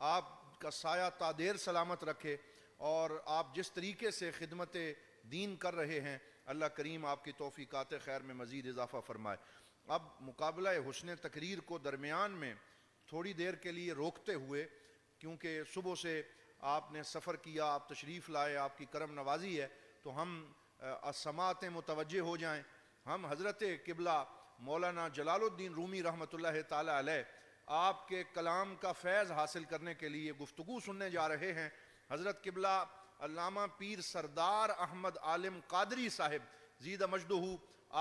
آپ کا سایہ تا دیر سلامت رکھے، اور آپ جس طریقے سے خدمت دین کر رہے ہیں اللہ کریم آپ کی توفیقات خیر میں مزید اضافہ فرمائے۔ اب مقابلہ حسن تقریر کو درمیان میں تھوڑی دیر کے لیے روکتے ہوئے، کیونکہ صبح سے آپ نے سفر کیا، آپ تشریف لائے، آپ کی کرم نوازی ہے، تو ہم سماعتیں متوجہ ہو جائیں۔ ہم حضرت قبلہ مولانا جلال الدین رومی رحمۃ اللہ تعالی علیہ آپ کے کلام کا فیض حاصل کرنے کے لیے گفتگو سننے جا رہے ہیں۔ حضرت قبلہ علامہ پیر سردار احمد عالم قادری صاحب زیدہ مجدہ،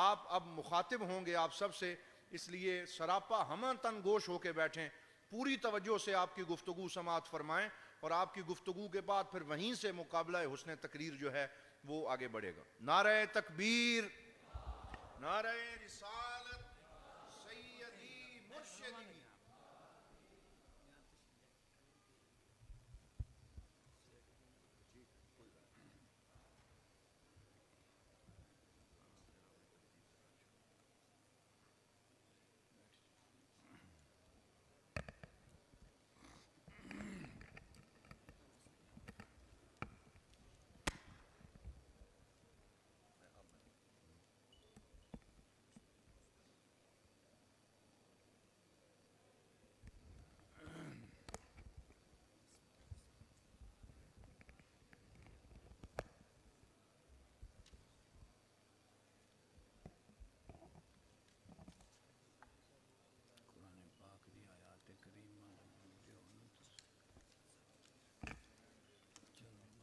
آپ اب مخاطب ہوں گے آپ سب سے، اس لیے سراپا ہمہ تن گوش ہو کے بیٹھیں، پوری توجہ سے آپ کی گفتگو سماعت فرمائیں، اور آپ کی گفتگو کے بعد پھر وہیں سے مقابلہ حسن تقریر جو ہے وہ آگے بڑھے گا۔ نعرہ تکبیر، نعرہ رسالت، سیدی مرشدی۔ سیدنا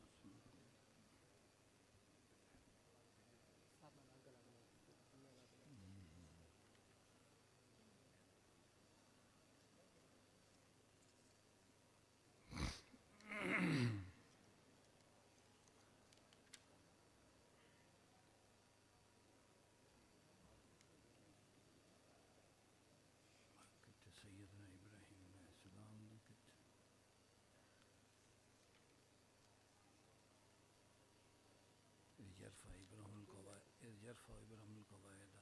ابراہیم علیہ السلام نے یرفع ابراہیم القواعد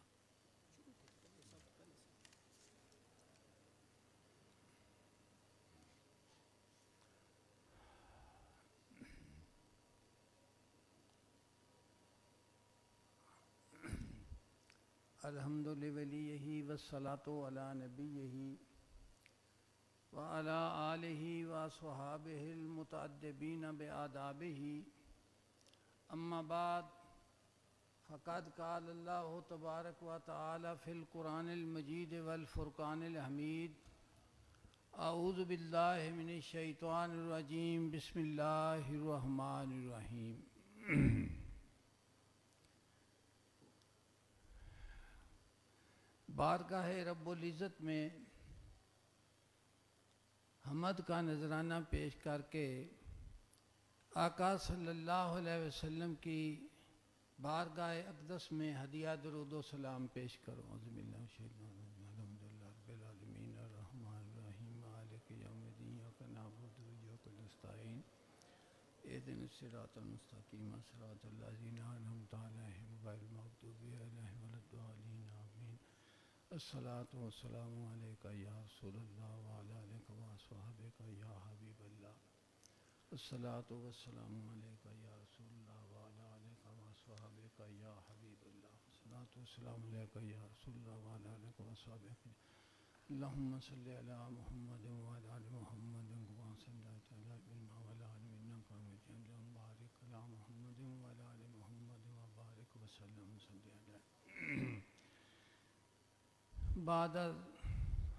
الحمد لولیہ والصلاۃ علی نبیہ وعلی آلہ وصحابہ المتأدبین بآدابہ، اما بعد فقد قال اللہ تبارک و تعالی فی القرآن المجید والفرقان الحمید، اعوذ باللہ من الشیطان الرجیم، بسم اللہ الرحمن الرحیم۔ بارگاہ رب العزت میں حمد کا نذرانہ پیش کر کے آقا صلی اللہ علیہ وسلم کی بارگاہ اقدس میں ہدیہ درود و سلام پیش کرو۔ اعوذ باللہ من الشیطان الرجیم، الحمدللہ رب العالمین الرحمن الرحیم مالک یوم الدین، ایاک نعبد و ایاک نستعین، اہدنا الصراط المستقیم صراط الذین انعمت علیہم غیر المغضوب علیہم ولا الضالین، آمین۔ الصلاۃ والسلام علیک یا رسول اللہ وعلی آلک واصحابک یا حبیب اللہ۔ الصلاۃ والسلام علیک یا رسول اللہ وعلی آلک واصحابک یا حبیب اللہ۔ الصلاۃ والسلام علیک یا رسول اللہ وعلی آلک واصحابک۔ اللہم صلی علی محمد وعلی آل محمد کما صلیت علی ابراہیم وعلی آل ابراہیم انک حمید مجید، اللہم بارک علی محمد وعلی آل محمد وبارک وسلم صلی علیہ۔ بعد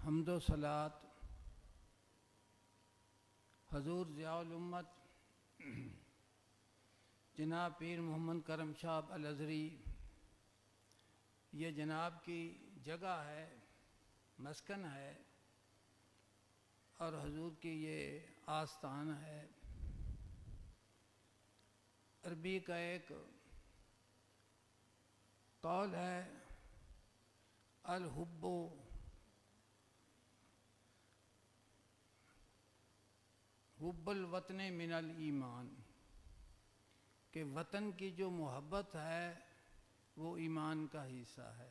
حمد و صلات حضور ضیاء الامت جناب پیر محمد کرم شاہ الازہری، یہ جناب کی جگہ ہے، مسکن ہے، اور حضور کی یہ آستان ہے۔ عربی کا ایک قول ہے، الحب حب الوطن من الایمان، کہ وطن کی جو محبت ہے وہ ایمان کا حصہ ہے۔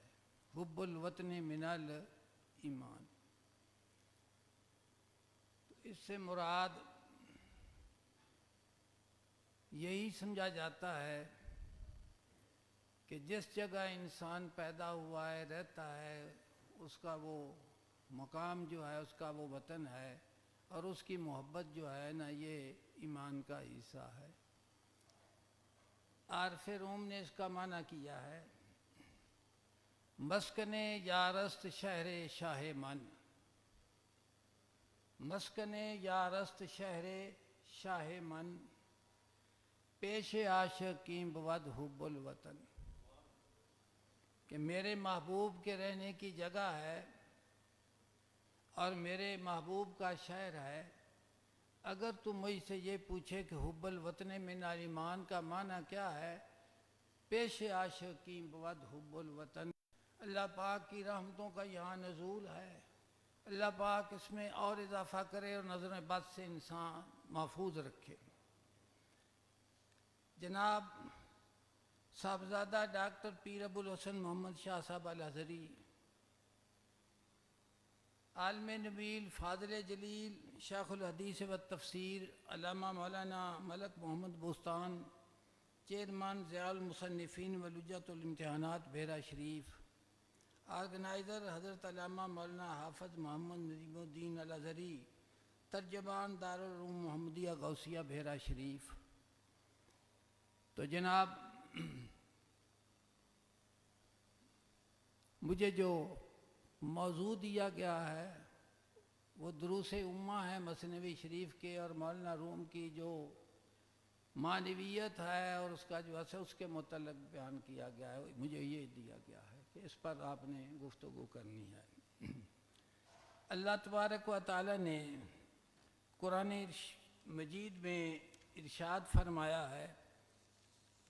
حب الوطن من الایمان، اس سے مراد یہی سمجھا جاتا ہے کہ جس جگہ انسان پیدا ہوا ہے، رہتا ہے، اس کا وہ مقام جو ہے، اس کا وہ وطن ہے، اور اس کی محبت جو ہے نا، یہ ایمان کا حصہ ہے۔ عارف روم نے اس کا معنی کیا ہے، مسکن یارست شہر شاہ من، مسکن یارست شہر شاہ من، پیش عاشقیں بود حب الوطن، کہ میرے محبوب کے رہنے کی جگہ ہے اور میرے محبوب کا شہر ہے۔ اگر تم مجھ سے یہ پوچھے کہ حب الوطن من الایمان کا معنی کیا ہے، پیش عاشقیں بود حب الوطن، اللہ پاک کی رحمتوں کا یہاں نزول ہے، اللہ پاک اس میں اور اضافہ کرے اور نظر بد سے انسان محفوظ رکھے۔ جناب صاحبزادہ ڈاکٹر پیر ابوالحسن محمد شاہ صاحب الازہری، عالم نبیل، فاضل جلیل، شیخ الحدیث و تفسیر، علامہ مولانا ملک محمد بوستان، چیئرمین ضیاء المصنفین و لجنۃ الامتحانات بحیرہ شریف، آرگنائزر حضرت علامہ مولانا حافظ محمد نظیم الدین الازہری، ترجمان دارالعلوم محمدیہ غوثیہ بحیرہ شریف۔ تو جناب مجھے جو موضوع دیا گیا ہے وہ دروس امہ ہے مثنوی شریف کے، اور مولانا روم کی جو معنویت ہے اور اس کا جو اثر، اس کے متعلق بیان کیا گیا ہے۔ مجھے یہ دیا گیا ہے کہ اس پر آپ نے گفتگو کرنی ہے۔ اللہ تبارک و تعالی نے قرآن مجید میں ارشاد فرمایا ہے،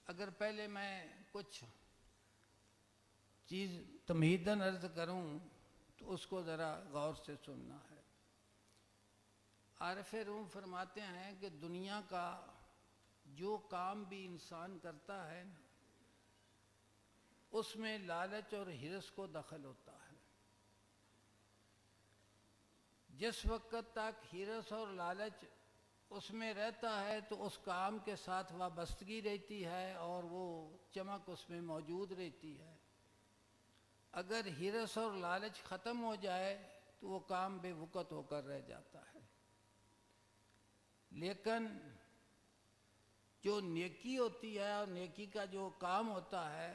اگر پہلے میں کچھ چیز تمہیداً عرض کروں تو اس کو ذرا غور سے سننا ہے۔ عارف روم فرماتے ہیں کہ دنیا کا جو کام بھی انسان کرتا ہے اس میں لالچ اور حرص کو دخل ہوتا ہے۔ جس وقت تک حرص اور لالچ اس میں رہتا ہے تو اس کام کے ساتھ وابستگی رہتی ہے اور وہ چمک اس میں موجود رہتی ہے۔ اگر حرص اور لالچ ختم ہو جائے تو وہ کام بے وقت ہو کر رہ جاتا ہے۔ لیکن جو نیکی ہوتی ہے اور نیکی کا جو کام ہوتا ہے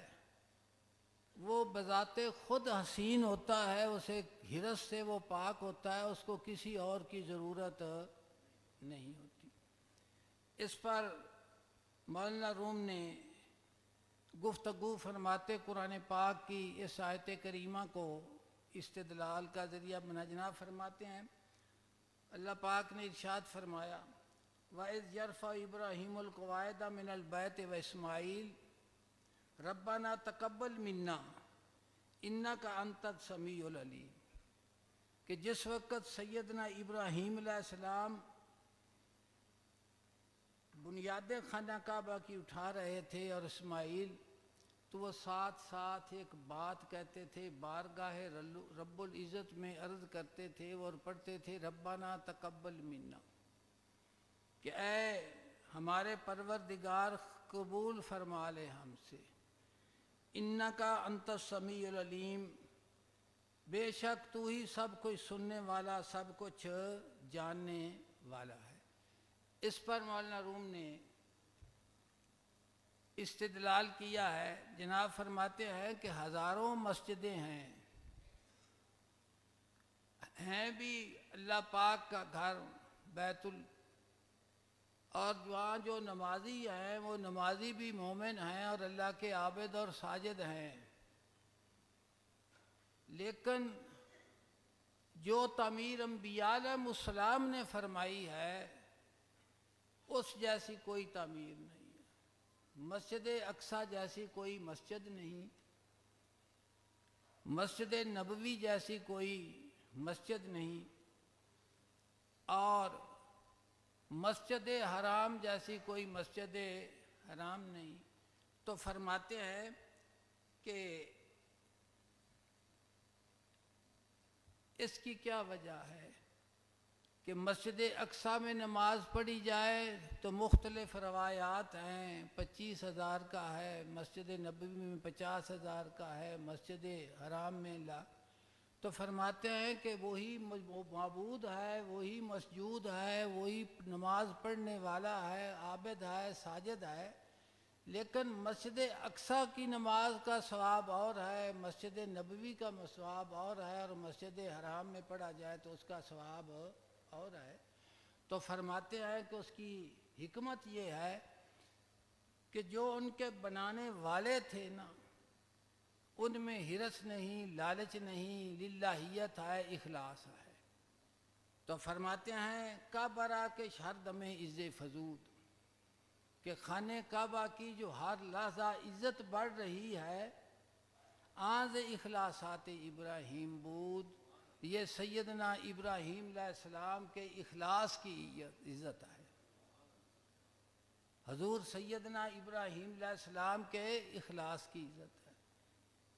وہ بذات خود حسین ہوتا ہے، اسے حرص سے وہ پاک ہوتا ہے، اس کو کسی اور کی ضرورت نہیں ہوتی۔ اس پر مولانا روم نے گفتگو فرماتے قرآن پاک کی اس آیت کریمہ کو استدلال کا ذریعہ بنا جناب فرماتے ہیں، اللہ پاک نے ارشاد فرمایا وَإِذْ يَرْفَعُ إِبْرَاهِيمُ الْقَوَاعِدَ مِنَ الْبَيْتِ وَإِسْمَاعِيلُ رَبَّنَا تَقَبَّلْ مِنَّا إِنَّكَ أَنْتَ السَّمِيعُ الْعَلِيمُ، کہ جس وقت سیدنا ابراہیم علیہ السلام بنیاد خانہ کعبہ کی اٹھا رہے تھے اور اسماعیل، تو وہ ساتھ ساتھ ایک بات کہتے تھے، بارگاہ رب العزت میں عرض کرتے تھے اور پڑھتے تھے ربنا تقبل منا، کہ اے ہمارے پروردگار قبول فرما لے ہم سے، انکا انت السمیع العلیم، بے شک تو ہی سب کچھ سننے والا، سب کچھ جاننے والا ہے۔ اس پر مولانا روم نے استدلال کیا ہے، جناب فرماتے ہیں کہ ہزاروں مسجدیں ہیں بھی اللہ پاک کا گھر بیت اور وہاں جو نمازی ہیں وہ نمازی بھی مومن ہیں اور اللہ کے عابد اور ساجد ہیں، لیکن جو تعمیر انبیاء علیہ السلام نے فرمائی ہے اس جیسی کوئی تعمیر نہیں ہے۔ مسجد اقصی جیسی کوئی مسجد نہیں، مسجد نبوی جیسی کوئی مسجد نہیں، اور مسجد حرام جیسی کوئی مسجد حرام نہیں۔ تو فرماتے ہیں کہ اس کی کیا وجہ ہے؟ کہ مسجد اقصیٰ میں نماز پڑھی جائے تو مختلف روایات ہیں، 25,000 کا ہے، مسجد نبوی میں 50,000 کا ہے، مسجد حرام میں تو فرماتے ہیں کہ وہی معبود ہے، وہی مسجود ہے، وہی نماز پڑھنے والا ہے، عابد ہے، ساجد ہے، لیکن مسجد اقصیٰ کی نماز کا ثواب اور ہے، مسجد نبوی کا ثواب اور ہے، اور مسجد حرام میں پڑھا جائے تو اس کا ثواب اور ہے۔ تو فرماتے ہیں کہ اس کی حکمت یہ ہے کہ جو ان کے بنانے والے تھے نا، ان میں حرص نہیں، لالچ نہیں، للہیت ہے، اخلاص ہے۔ تو فرماتے ہیں کعبہ کے شردم عز فزود، کہ خانہ کعبہ کی جو ہر لحظہ عزت بڑھ رہی ہے، آنز اخلاصات ابراہیم بود، یہ سیدنا ابراہیم علیہ السلام کے اخلاص کی عزت ہے، حضور سیدنا ابراہیم علیہ السلام کے اخلاص کی عزت ہے۔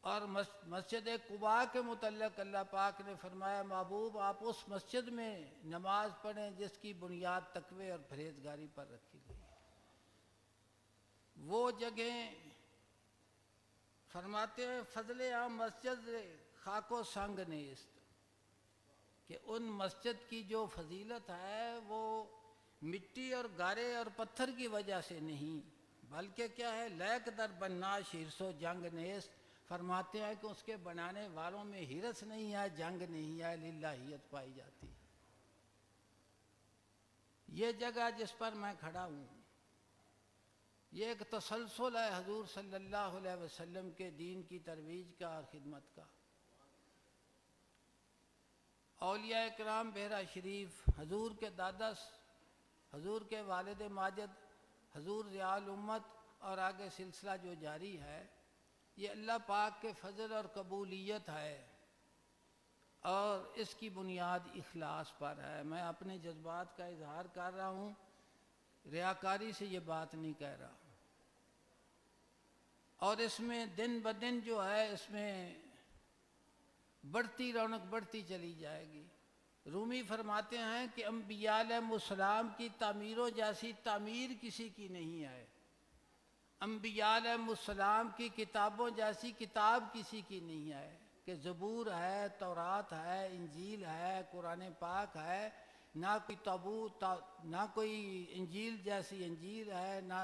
اور مسجد قباء کے متعلق اللہ پاک نے فرمایا محبوب آپ اس مسجد میں نماز پڑھیں جس کی بنیاد تقوی اور پرہیزگاری پر رکھی گئی ہے۔ وہ جگہیں فرماتے ہیں فضل عام مسجد خاک و سنگ نیست، کہ ان مسجد کی جو فضیلت ہے وہ مٹی اور گارے اور پتھر کی وجہ سے نہیں، بلکہ کیا ہے لیک در بنا شیرس و جنگ نیست، فرماتے ہیں کہ اس کے بنانے والوں میں حرص نہیں ہے، جنگ نہیں ہے، للہیت پائی جاتی ہے۔ یہ جگہ جس پر میں کھڑا ہوں یہ ایک تسلسل ہے حضور صلی اللہ علیہ وسلم کے دین کی ترویج کا اور خدمت کا۔ اولیاء کرام بحیرہ شریف، حضور کے دادا، حضور کے والد ماجد، حضور ضیاء الامت، اور آگے سلسلہ جو جاری ہے، یہ اللہ پاک کے فضل اور قبولیت ہے، اور اس کی بنیاد اخلاص پر ہے۔ میں اپنے جذبات کا اظہار کر رہا ہوں، ریاکاری سے یہ بات نہیں کہہ رہا، اور اس میں دن بدن جو ہے اس میں بڑھتی رونق بڑھتی چلی جائے گی۔ رومی فرماتے ہیں کہ انبیاء علیہ السلام کی تعمیروں جیسی تعمیر کسی کی نہیں ہے، انبیاء علیہ السلام کی کتابوں جیسی کتاب کسی کی نہیں ہے، کہ زبور ہے، تورات ہے، انجیل ہے، قرآن پاک ہے، نہ کوئی تابوت، نہ کوئی انجیل جیسی انجیل ہے، نہ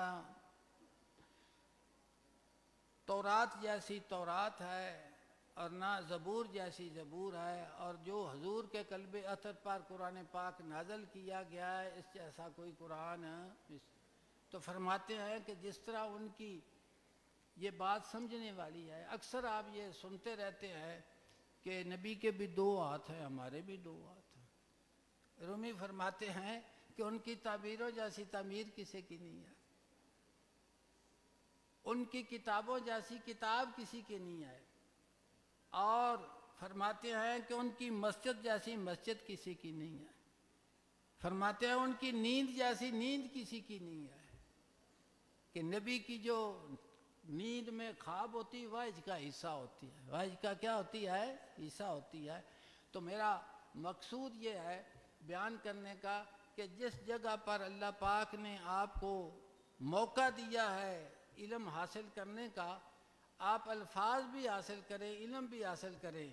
تورات جیسی تورات ہے، اور نہ زبور جیسی زبور ہے، اور جو حضور کے قلب اطہر پر قرآن پاک نازل کیا گیا ہے اس جیسا کوئی قرآن تو فرماتے ہیں کہ جس طرح ان کی یہ بات سمجھنے والی ہے۔ اکثر آپ یہ سنتے رہتے ہیں کہ نبی کے بھی 2 ہاتھ ہیں، ہمارے بھی 2 ہاتھ ہیں۔ رومی فرماتے ہیں کہ ان کی تعبیروں جیسی تعمیر کسی کی نہیں ہے، ان کی کتابوں جیسی کتاب کسی کی نہیں ہے، اور فرماتے ہیں کہ ان کی مسجد جیسی مسجد کسی کی نہیں ہے، فرماتے ہیں ان کی نیند جیسی نیند کسی کی نہیں ہے، کہ نبی کی جو نیند میں خواب ہوتی ہے واحج کا حصہ ہوتی ہے، واحج کا کیا ہوتی ہے؟ حصہ ہوتی ہے۔ تو میرا مقصود یہ ہے بیان کرنے کا کہ جس جگہ پر اللہ پاک نے آپ کو موقع دیا ہے علم حاصل کرنے کا، آپ الفاظ بھی حاصل کریں، علم بھی حاصل کریں،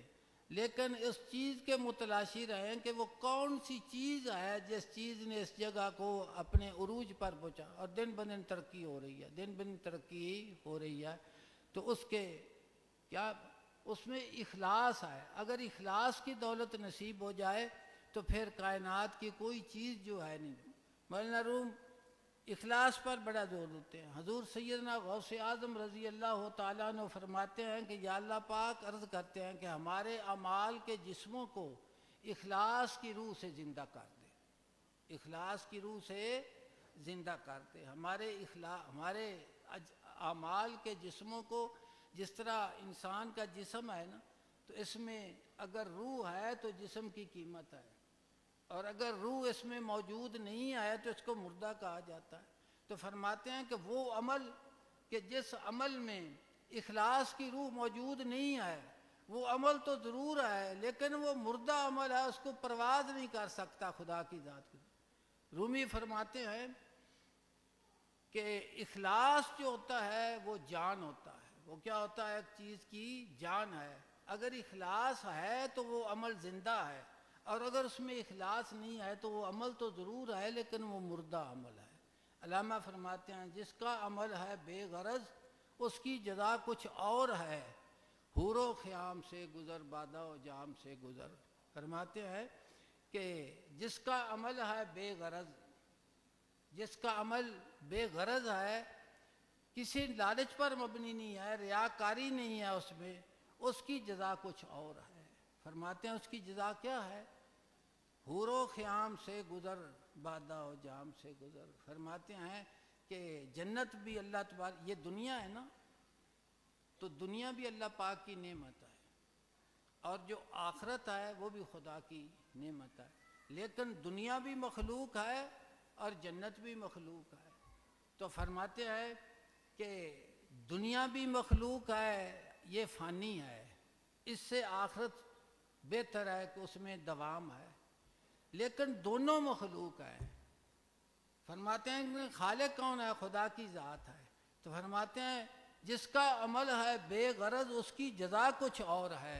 لیکن اس چیز کے متلاشی رہیں کہ وہ کون سی چیز ہے جس چیز نے اس جگہ کو اپنے عروج پر پہنچا، اور دن بدن ترقی ہو رہی ہے، دن بدن ترقی ہو رہی ہے، تو اس کے کیا اس میں اخلاص ہے۔ اگر اخلاص کی دولت نصیب ہو جائے تو پھر کائنات کی کوئی چیز جو ہے نہیں۔ مولانا روم اخلاص پر بڑا زور دیتے ہیں۔ حضور سیدنا غوث اعظم رضی اللہ تعالیٰ عنہ فرماتے ہیں کہ یا اللہ پاک، عرض کرتے ہیں کہ ہمارے اعمال کے جسموں کو اخلاص کی روح سے زندہ کر دے، اخلاص کی روح سے زندہ کر دے۔ ہمارے اعمال کے جسموں کو، جس طرح انسان کا جسم ہے نا، تو اس میں اگر روح ہے تو جسم کی قیمت ہے، اور اگر روح اس میں موجود نہیں ہے تو اس کو مردہ کہا جاتا ہے۔ تو فرماتے ہیں کہ وہ عمل کہ جس عمل میں اخلاص کی روح موجود نہیں ہے، وہ عمل تو ضرور ہے لیکن وہ مردہ عمل ہے، اس کو پرواز نہیں کر سکتا خدا کی ذات کی۔ رومی فرماتے ہیں کہ اخلاص جو ہوتا ہے وہ جان ہوتا ہے۔ وہ کیا ہوتا ہے؟ ایک چیز کی جان ہے۔ اگر اخلاص ہے تو وہ عمل زندہ ہے، اور اگر اس میں اخلاص نہیں ہے تو وہ عمل تو ضرور ہے لیکن وہ مردہ عمل ہے۔ علامہ فرماتے ہیں جس کا عمل ہے بے غرض اس کی جزا کچھ اور ہے، حور و خیام سے گزر بادہ و جام سے گزر۔ فرماتے ہیں کہ جس کا عمل ہے بے غرض، جس کا عمل بے غرض ہے، کسی لالچ پر مبنی نہیں ہے، ریاکاری نہیں ہے اس میں، اس کی جزا کچھ اور ہے۔ فرماتے ہیں اس کی جزا کیا ہے؟ حور و خیام سے گزر بادہ و جام سے گزر۔ فرماتے ہیں کہ جنت بھی اللہ تبارک، یہ دنیا ہے نا، تو دنیا بھی اللہ پاک کی نعمت ہے، اور جو آخرت ہے وہ بھی خدا کی نعمت ہے، لیکن دنیا بھی مخلوق ہے اور جنت بھی مخلوق ہے۔ تو فرماتے ہیں کہ دنیا بھی مخلوق ہے، یہ فانی ہے، اس سے آخرت بہتر ہے کہ اس میں دوام ہے، لیکن دونوں مخلوق ہیں۔ فرماتے ہیں کہ خالق کون ہے؟ خدا کی ذات ہے۔ تو فرماتے ہیں جس کا عمل ہے بے غرض اس کی جزا کچھ اور ہے،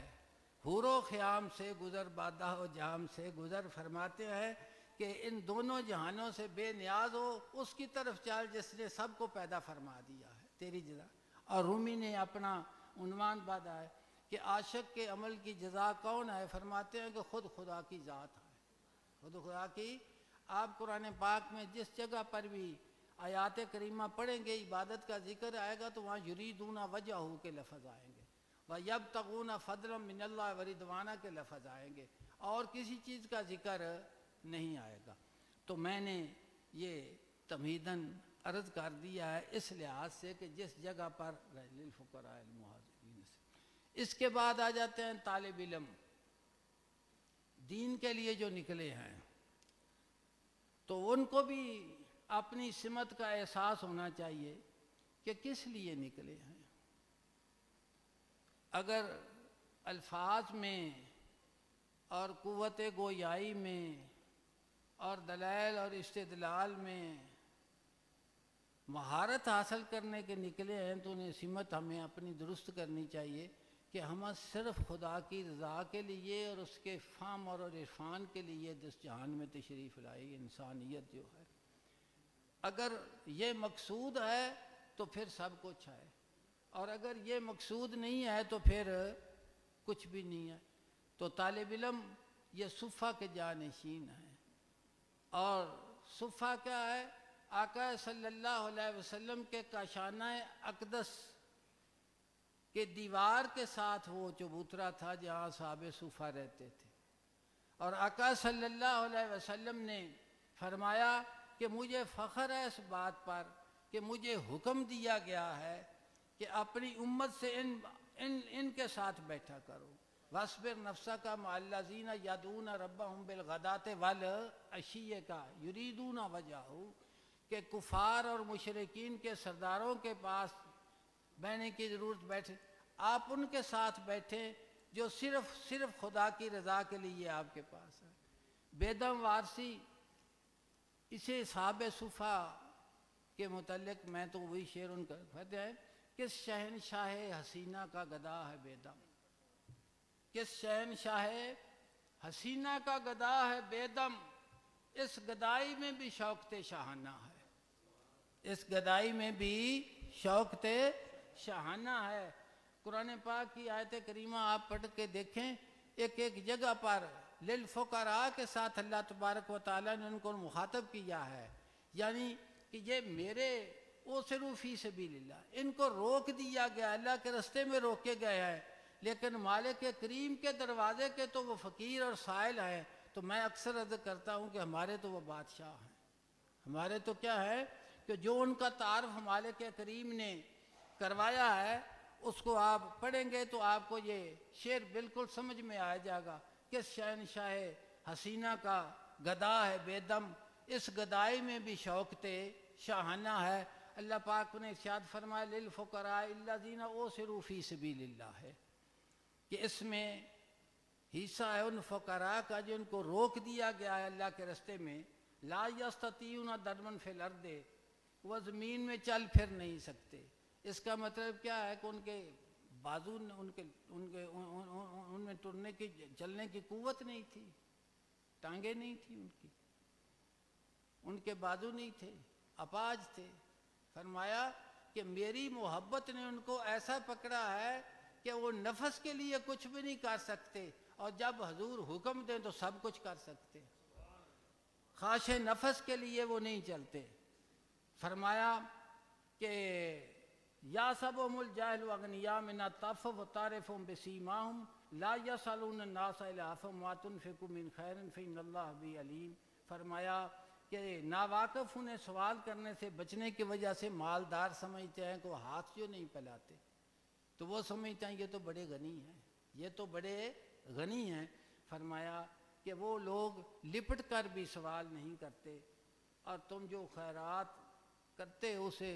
حور و خیام سے گزر بادہ و جام سے گزر۔ فرماتے ہیں کہ ان دونوں جہانوں سے بے نیاز ہو اس کی طرف چل جس نے سب کو پیدا فرما دیا ہے، تیری جزا۔ اور رومی نے اپنا عنوان باندھا ہے کہ عاشق کے عمل کی جزا کون ہے؟ فرماتے ہیں کہ خود خدا کی ذات ہے، خود خدا کی۔ آپ قرآن پاک میں جس جگہ پر بھی آیات کریمہ پڑھیں گے عبادت کا ذکر آئے گا تو وہاں یریدون وجہہ کے لفظ آئیں گے، وَيَبْتَغُونَ فَضْلًا مِّنَ اللَّهِ وَرِضْوَانًا کے لفظ آئیں گے، اور کسی چیز کا ذکر نہیں آئے گا۔ تو میں نے یہ تمہیداً عرض کر دیا ہے اس لحاظ سے کہ جس جگہ پر للفقراء المہاجرین سے۔ اس کے بعد آ جاتے ہیں طالب علم، دین کے لیے جو نکلے ہیں، تو ان کو بھی اپنی سمت کا احساس ہونا چاہیے کہ کس لیے نکلے ہیں۔ اگر الفاظ میں اور قوت گویائی میں اور دلائل اور استدلال میں مہارت حاصل کرنے کے نکلے ہیں تو انہیں سمت ہمیں اپنی درست کرنی چاہیے کہ ہم صرف خدا کی رضا کے لیے اور اس کے فہم اور عرفان کے لیے جس جہان میں تشریف لائی انسانیت جو ہے، اگر یہ مقصود ہے تو پھر سب کچھ ہے، اور اگر یہ مقصود نہیں ہے تو پھر کچھ بھی نہیں ہے۔ تو طالب علم یہ صفہ کے جانشین ہیں، اور صفہ کیا ہے؟ آقا صلی اللہ علیہ وسلم کے کاشانہ اقدس کے دیوار کے ساتھ وہ چبوترا تھا جہاں صحاب صفہ رہتے تھے، اور آقا صلی اللہ علیہ وسلم نے فرمایا کہ مجھے فخر ہے اس بات پر کہ مجھے حکم دیا گیا ہے کہ اپنی امت سے ان کے ساتھ بیٹھا کرو، وَاصْبِرْ نَفْسَكَ مَعَ الَّذِينَ يَدْعُونَ رَبَّهُمْ بِالْغَدَاةِ وَالْعَشِيِّ کا یریدون وجہہ، کہ کفار اور مشرکین کے سرداروں کے پاس بیٹھنے کی ضرورت بیٹھے، آپ ان کے ساتھ بیٹھیں جو صرف خدا کی رضا کے لیے آپ کے پاس ہے۔ بیدم وارسی اسے صحاب صفہ کے متعلق میں تو وہی شعر ان کا کہتے ہیں، کس شہنشاہ حسینہ کا گدا ہے بیدم، کس شہنشاہ حسینہ کا گدا ہے بیدم، اس گدائی میں بھی شوقت شاہانہ ہے، اس گدائی میں بھی شوقت شاہانہ ہے۔ قرآن پاک کی آیت کریمہ آپ پڑھ کے دیکھیں، ایک ایک جگہ پر للفقراء کے ساتھ اللہ تبارک و تعالیٰ نے ان کو مخاطب کیا ہے، یعنی کہ یہ میرے اوسروا فی سبیل اللہ، ان کو روک دیا گیا، اللہ کے رستے میں روکے گئے ہیں، لیکن مالک کریم کے دروازے کے تو وہ فقیر اور سائل ہیں۔ تو میں اکثر عرض کرتا ہوں کہ ہمارے تو وہ بادشاہ ہیں، ہمارے تو کیا ہے کہ جو ان کا تعارف مالک کریم نے کروایا ہے اس کو آپ پڑھیں گے تو آپ کو یہ شعر بالکل سمجھ میں آ جائے گا، کس شہنشاہ حسینہ کا گدا ہے بیدم، اس گدائی میں بھی شوقت شاہانہ ہے۔ اللہ پاک نے ارشاد فرمایا للفقراء الذین اوسروا فی سبیل اللہ ہے۔ کہ اس میں حصہ ہے ان فقراء کا جن کو روک دیا گیا ہے اللہ کے رستے میں، لا یستطیعون ضربا فی الارض، وہ زمین میں چل پھر نہیں سکتے۔ اس کا مطلب کیا ہے کہ ان کے بازو ان میں ٹرنے کی چلنے کی قوت نہیں تھی، ٹانگیں نہیں تھی ان کے بازو نہیں تھے، اپاہج تھے۔ فرمایا کہ میری محبت نے ان کو ایسا پکڑا ہے کہ وہ نفس کے لیے کچھ بھی نہیں کر سکتے، اور جب حضور حکم دیں تو سب کچھ کر سکتے، خواہش نفس کے لیے وہ نہیں چلتے۔ فرمایا کہ یا سبهم الجاہل اغنیاء من التعفف تعرفهم بسیماہم لا یسألون الناس الہافهم ما تنفقوا من خیر فإن اللہ به علیم۔ فرمایا کہ ناواقف انہیں سوال کرنے سے بچنے کی وجہ سے مالدار سمجھتے ہیں کہ وہ ہاتھ جو نہیں پھیلاتے، تو وہ سمجھتے ہیں یہ تو بڑے غنی ہیں، یہ تو بڑے غنی ہیں۔ فرمایا کہ وہ لوگ لپٹ کر بھی سوال نہیں کرتے، اور تم جو خیرات کرتے ہو اسے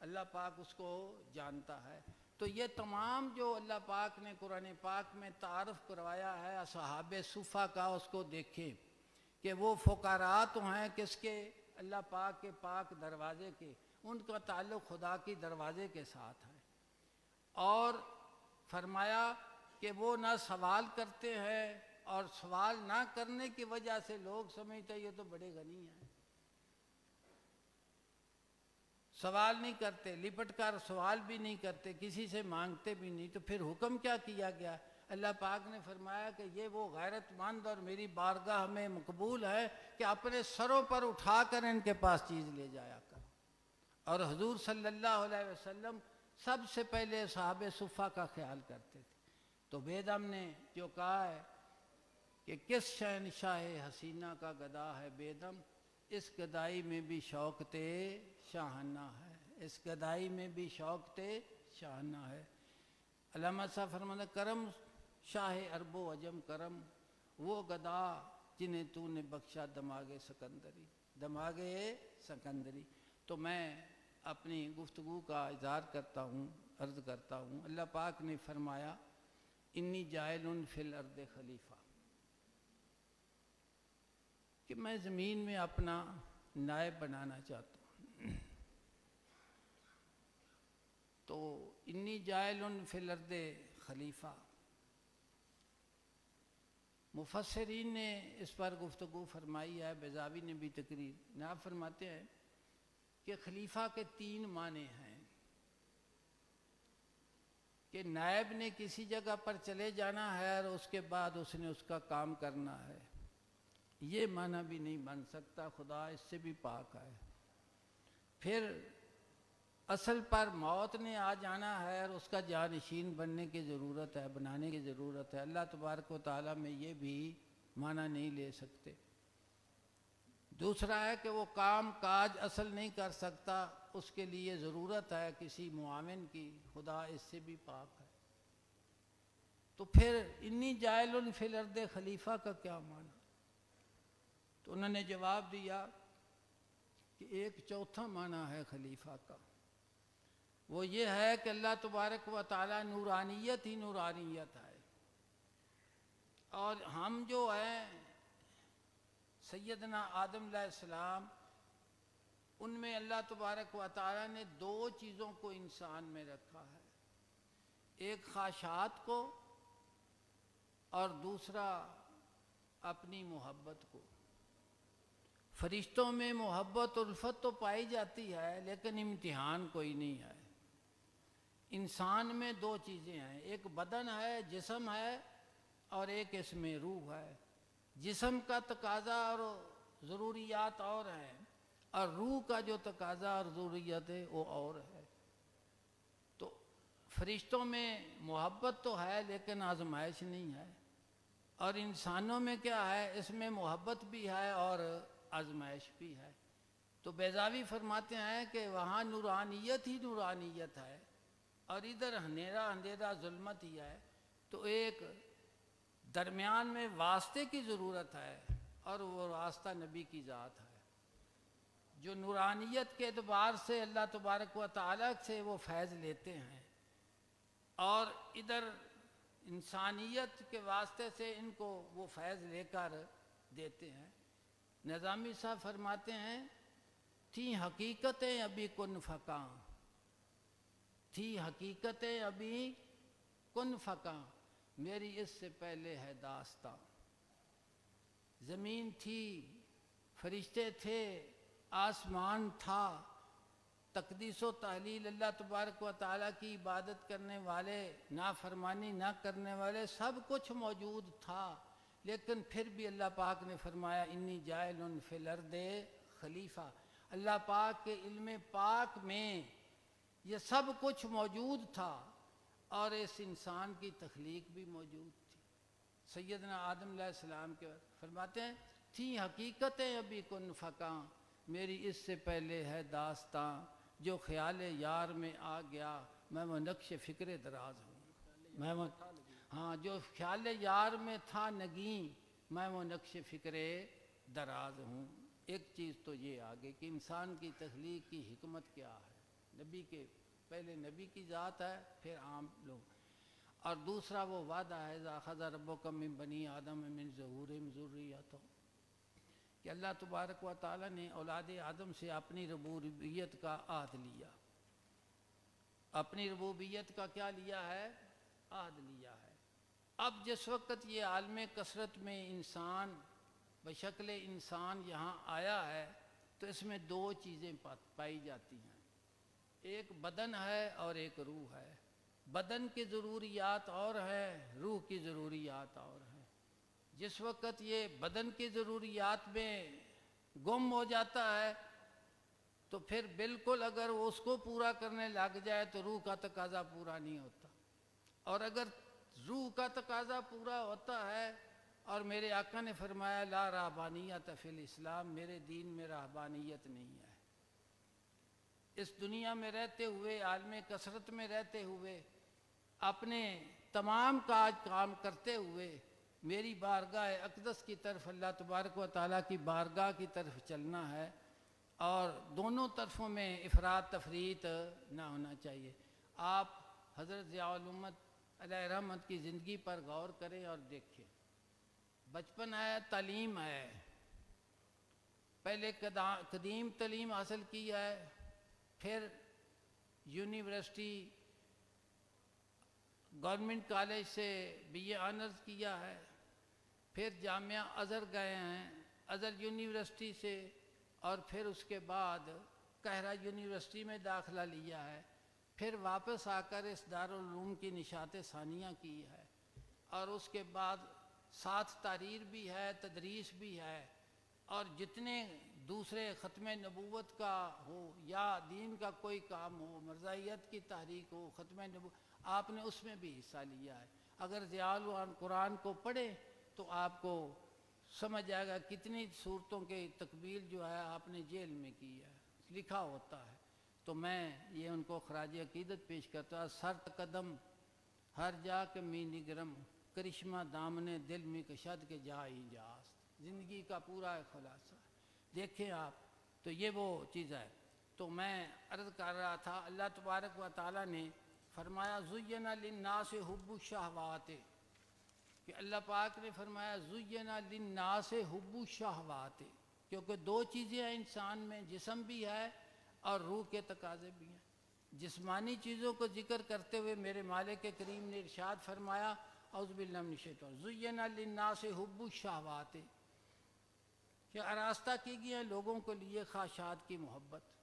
اللہ پاک اس کو جانتا ہے۔ تو یہ تمام جو اللہ پاک نے قرآن پاک میں تعارف کروایا ہے اصحاب صفہ کا، اس کو دیکھیں کہ وہ فقراء تو ہیں کس کے؟ اللہ پاک کے پاک دروازے کے، ان کا تعلق خدا کی دروازے کے ساتھ ہے۔ اور فرمایا کہ وہ نہ سوال کرتے ہیں، اور سوال نہ کرنے کی وجہ سے لوگ سمجھتے ہیں یہ تو بڑے غنی ہیں، سوال نہیں کرتے، لپٹ کر سوال بھی نہیں کرتے، کسی سے مانگتے بھی نہیں۔ تو پھر حکم کیا کیا گیا؟ اللہ پاک نے فرمایا کہ یہ وہ غیرت مند اور میری بارگاہ میں مقبول ہے کہ اپنے سروں پر اٹھا کر ان کے پاس چیز لے جایا کر۔ اور حضور صلی اللہ علیہ وسلم سب سے پہلے اصحاب صفہ کا خیال کرتے تھے۔ تو بیدم نے جو کہا ہے کہ کس شہنشاہ حسینہ کا گدا ہے بیدم، اس گدائی میں بھی شوق تے شاہانہ ہے، اس گدائی میں بھی شوق تے شاہانہ ہے۔ علامہ صاحب فرمانا کرم شاہ عرب و عجم کرم، وہ گدا جنہیں تو نے بخشا دماغ سکندری، دماغ سکندری۔ تو میں اپنی گفتگو کا اظہار کرتا ہوں، عرض کرتا ہوں، اللہ پاک نے فرمایا انی جاعل فی الارض خلیفہ، کہ میں زمین میں اپنا نائب بنانا چاہتا ہوں۔ تو انی جاعل فی الارض خلیفہ، مفسرین نے اس پر گفتگو فرمائی ہے، بیضاوی نے بھی تقریر ناب فرماتے ہیں کہ خلیفہ کے 3 معنی ہیں، کہ نائب نے کسی جگہ پر چلے جانا ہے اور اس کے بعد اس نے اس کا کام کرنا ہے، یہ معنی بھی نہیں بن سکتا، خدا اس سے بھی پاک ہے۔ پھر اصل پر موت نے آ جانا ہے اور اس کا جانشین بننے کی ضرورت ہے، بنانے کی ضرورت ہے، اللہ تبارک و تعالیٰ میں یہ بھی معنی نہیں لے سکتے۔ دوسرا ہے کہ وہ کام کاج اصل نہیں کر سکتا، اس کے لیے ضرورت ہے کسی معاون کی، خدا اس سے بھی پاک ہے۔ تو پھر انی جاعل فی الارض خلیفہ کا کیا معنی؟ تو انہوں نے جواب دیا کہ ایک چوتھا معنی ہے خلیفہ کا، وہ یہ ہے کہ اللہ تبارک و تعالیٰ نورانیت ہی نورانیت ہے، اور ہم جو ہیں سیدنا آدم علیہ السلام، ان میں اللہ تبارک و تعالیٰ نے 2 چیزوں کو انسان میں رکھا ہے، ایک خواہشات کو اور دوسرا اپنی محبت کو۔ فرشتوں میں محبت الفت تو پائی جاتی ہے لیکن امتحان کوئی نہیں ہے۔ انسان میں 2 چیزیں ہیں، ایک بدن ہے، جسم ہے، اور ایک اس میں روح ہے۔ جسم کا تقاضا اور ضروریات اور ہیں، اور روح کا جو تقاضا اور ضروریات ہے وہ اور ہے۔ تو فرشتوں میں محبت تو ہے لیکن آزمائش نہیں ہے، اور انسانوں میں کیا ہے؟ اس میں محبت بھی ہے اور آزمائش بھی ہے۔ تو بیضاوی فرماتے ہیں کہ وہاں نورانیت ہی نورانیت ہے اور ادھر اندھیرا ظلمت ہی ہے، تو ایک درمیان میں واسطے کی ضرورت ہے، اور وہ راستہ نبی کی ذات ہے، جو نورانیت کے اعتبار سے اللہ تبارک و تعالیٰ سے وہ فیض لیتے ہیں، اور ادھر انسانیت کے واسطے سے ان کو وہ فیض لے کر دیتے ہیں۔ نظامی صاحب فرماتے ہیں تھی حقیقتیں ابھی کن فکاں، تھی حقیقتیں ابھی کن فکاں، میری اس سے پہلے ہے داستاں۔ زمین تھی، فرشتے تھے، آسمان تھا، تقدیس و تحلیل اللہ تبارک و تعالیٰ کی عبادت کرنے والے، نافرمانی نہ کرنے والے، سب کچھ موجود تھا، لیکن پھر بھی اللہ پاک نے فرمایا انی جاعل فی الارض خلیفہ۔ اللہ پاک کے علم پاک میں یہ سب کچھ موجود تھا اور اس انسان کی تخلیق بھی موجود تھی۔ سیدنا آدم علیہ السلام کے وقت فرماتے ہیں تھی حقیقتیں ابھی کن فکاں، میری اس سے پہلے ہے داستاں، جو خیال یار میں آ گیا میں وہ نقش فکر دراز ہوں، جو خیال یار میں تھا نگیں میں وہ نقش فکر دراز ہوں۔ ایک چیز تو یہ آگے کہ انسان کی تخلیق کی حکمت کیا ہے، نبی کے پہلے نبی کی ذات ہے، پھر عام لوگ، اور دوسرا وہ وعدہ ہے اذا اخذ ربک من بنی آدم من ظہورہم ذریتہم، کہ اللہ تبارک و تعالیٰ نے اولاد آدم سے اپنی ربوبیت کا عہد لیا۔ اپنی ربوبیت کا کیا لیا ہے؟ عہد لیا ہے۔ اب جس وقت یہ عالم کثرت میں انسان بشکل انسان یہاں آیا ہے تو اس میں دو چیزیں پائی جاتی ہیں، ایک بدن ہے اور ایک روح ہے۔ بدن کی ضروریات اور ہیں، روح کی ضروریات اور ہیں۔ جس وقت یہ بدن کی ضروریات میں گم ہو جاتا ہے تو پھر بالکل اگر وہ اس کو پورا کرنے لگ جائے تو روح کا تقاضا پورا نہیں ہوتا، اور اگر روح کا تقاضا پورا ہوتا ہے، اور میرے آقا نے فرمایا لا رہبانیت فی الاسلام، میرے دین میں رہبانیت نہیں ہے۔ اس دنیا میں رہتے ہوئے، عالم کثرت میں رہتے ہوئے، اپنے تمام کام کرتے ہوئے میری بارگاہ اقدس کی طرف، اللہ تبارک و تعالیٰ کی بارگاہ کی طرف چلنا ہے، اور دونوں طرفوں میں افراط تفریط نہ ہونا چاہیے۔ آپ حضرت ضیاء الامت علیہ رحمت کی زندگی پر غور کریں اور دیکھیں۔ بچپن ہے، تعلیم ہے، پہلے قدیم تعلیم حاصل کی ہے، پھر یونیورسٹی گورنمنٹ کالج سے بی اے آنرز کیا ہے، پھر جامعہ ازہر گئے ہیں، ازہر یونیورسٹی سے، اور پھر اس کے بعد قاہرہ یونیورسٹی میں داخلہ لیا ہے، پھر واپس آ کر اس دارالعلوم کی نشاط ثانیہ کی ہے، اور اس کے بعد ساتھ تحریر بھی ہے، تدریس بھی ہے، اور جتنے دوسرے ختم نبوت کا ہو یا دین کا کوئی کام ہو، مرزائیت کی تحریک ہو، ختم نبوت، آپ نے اس میں بھی حصہ لیا ہے۔ اگر ضیاء القرآن کو پڑھیں تو آپ کو سمجھ آئے گا کتنی صورتوں کے تکمیل جو ہے آپ نے جیل میں کی ہے، لکھا ہوتا ہے۔ تو میں یہ ان کو خراج عقیدت پیش کرتا ہوں۔ سر قدم ہر جا کے می نگرم، کرشمہ دامن دل میں کشد کے جائی جاست، زندگی کا پورا خلاصہ دیکھیں آپ۔ تو یہ وہ چیز ہے۔ تو میں عرض کر رہا تھا، اللہ تبارک و تعالیٰ نے فرمایا زُیّنَ لِلنَّاسِ حُبُّ الشَّہَوَاتِ، کہ اللہ پاک نے فرمایا زُیّنَ لِلنَّاسِ حُبُّ الشَّہَوَاتِ، کیونکہ دو چیزیں ہیں انسان میں، جسم بھی ہے اور روح کے تقاضے بھی ہیں۔ جسمانی چیزوں کو ذکر کرتے ہوئے میرے مالک کریم نے ارشاد فرمایا اعوذ باللہ من الشیطان زُیّنَ لِلنَّاسِ حُبُّ الشَّہَوَاتِ، کہ آراستہ کی گئی ہیں لوگوں کے لیے خواہشات کی محبت۔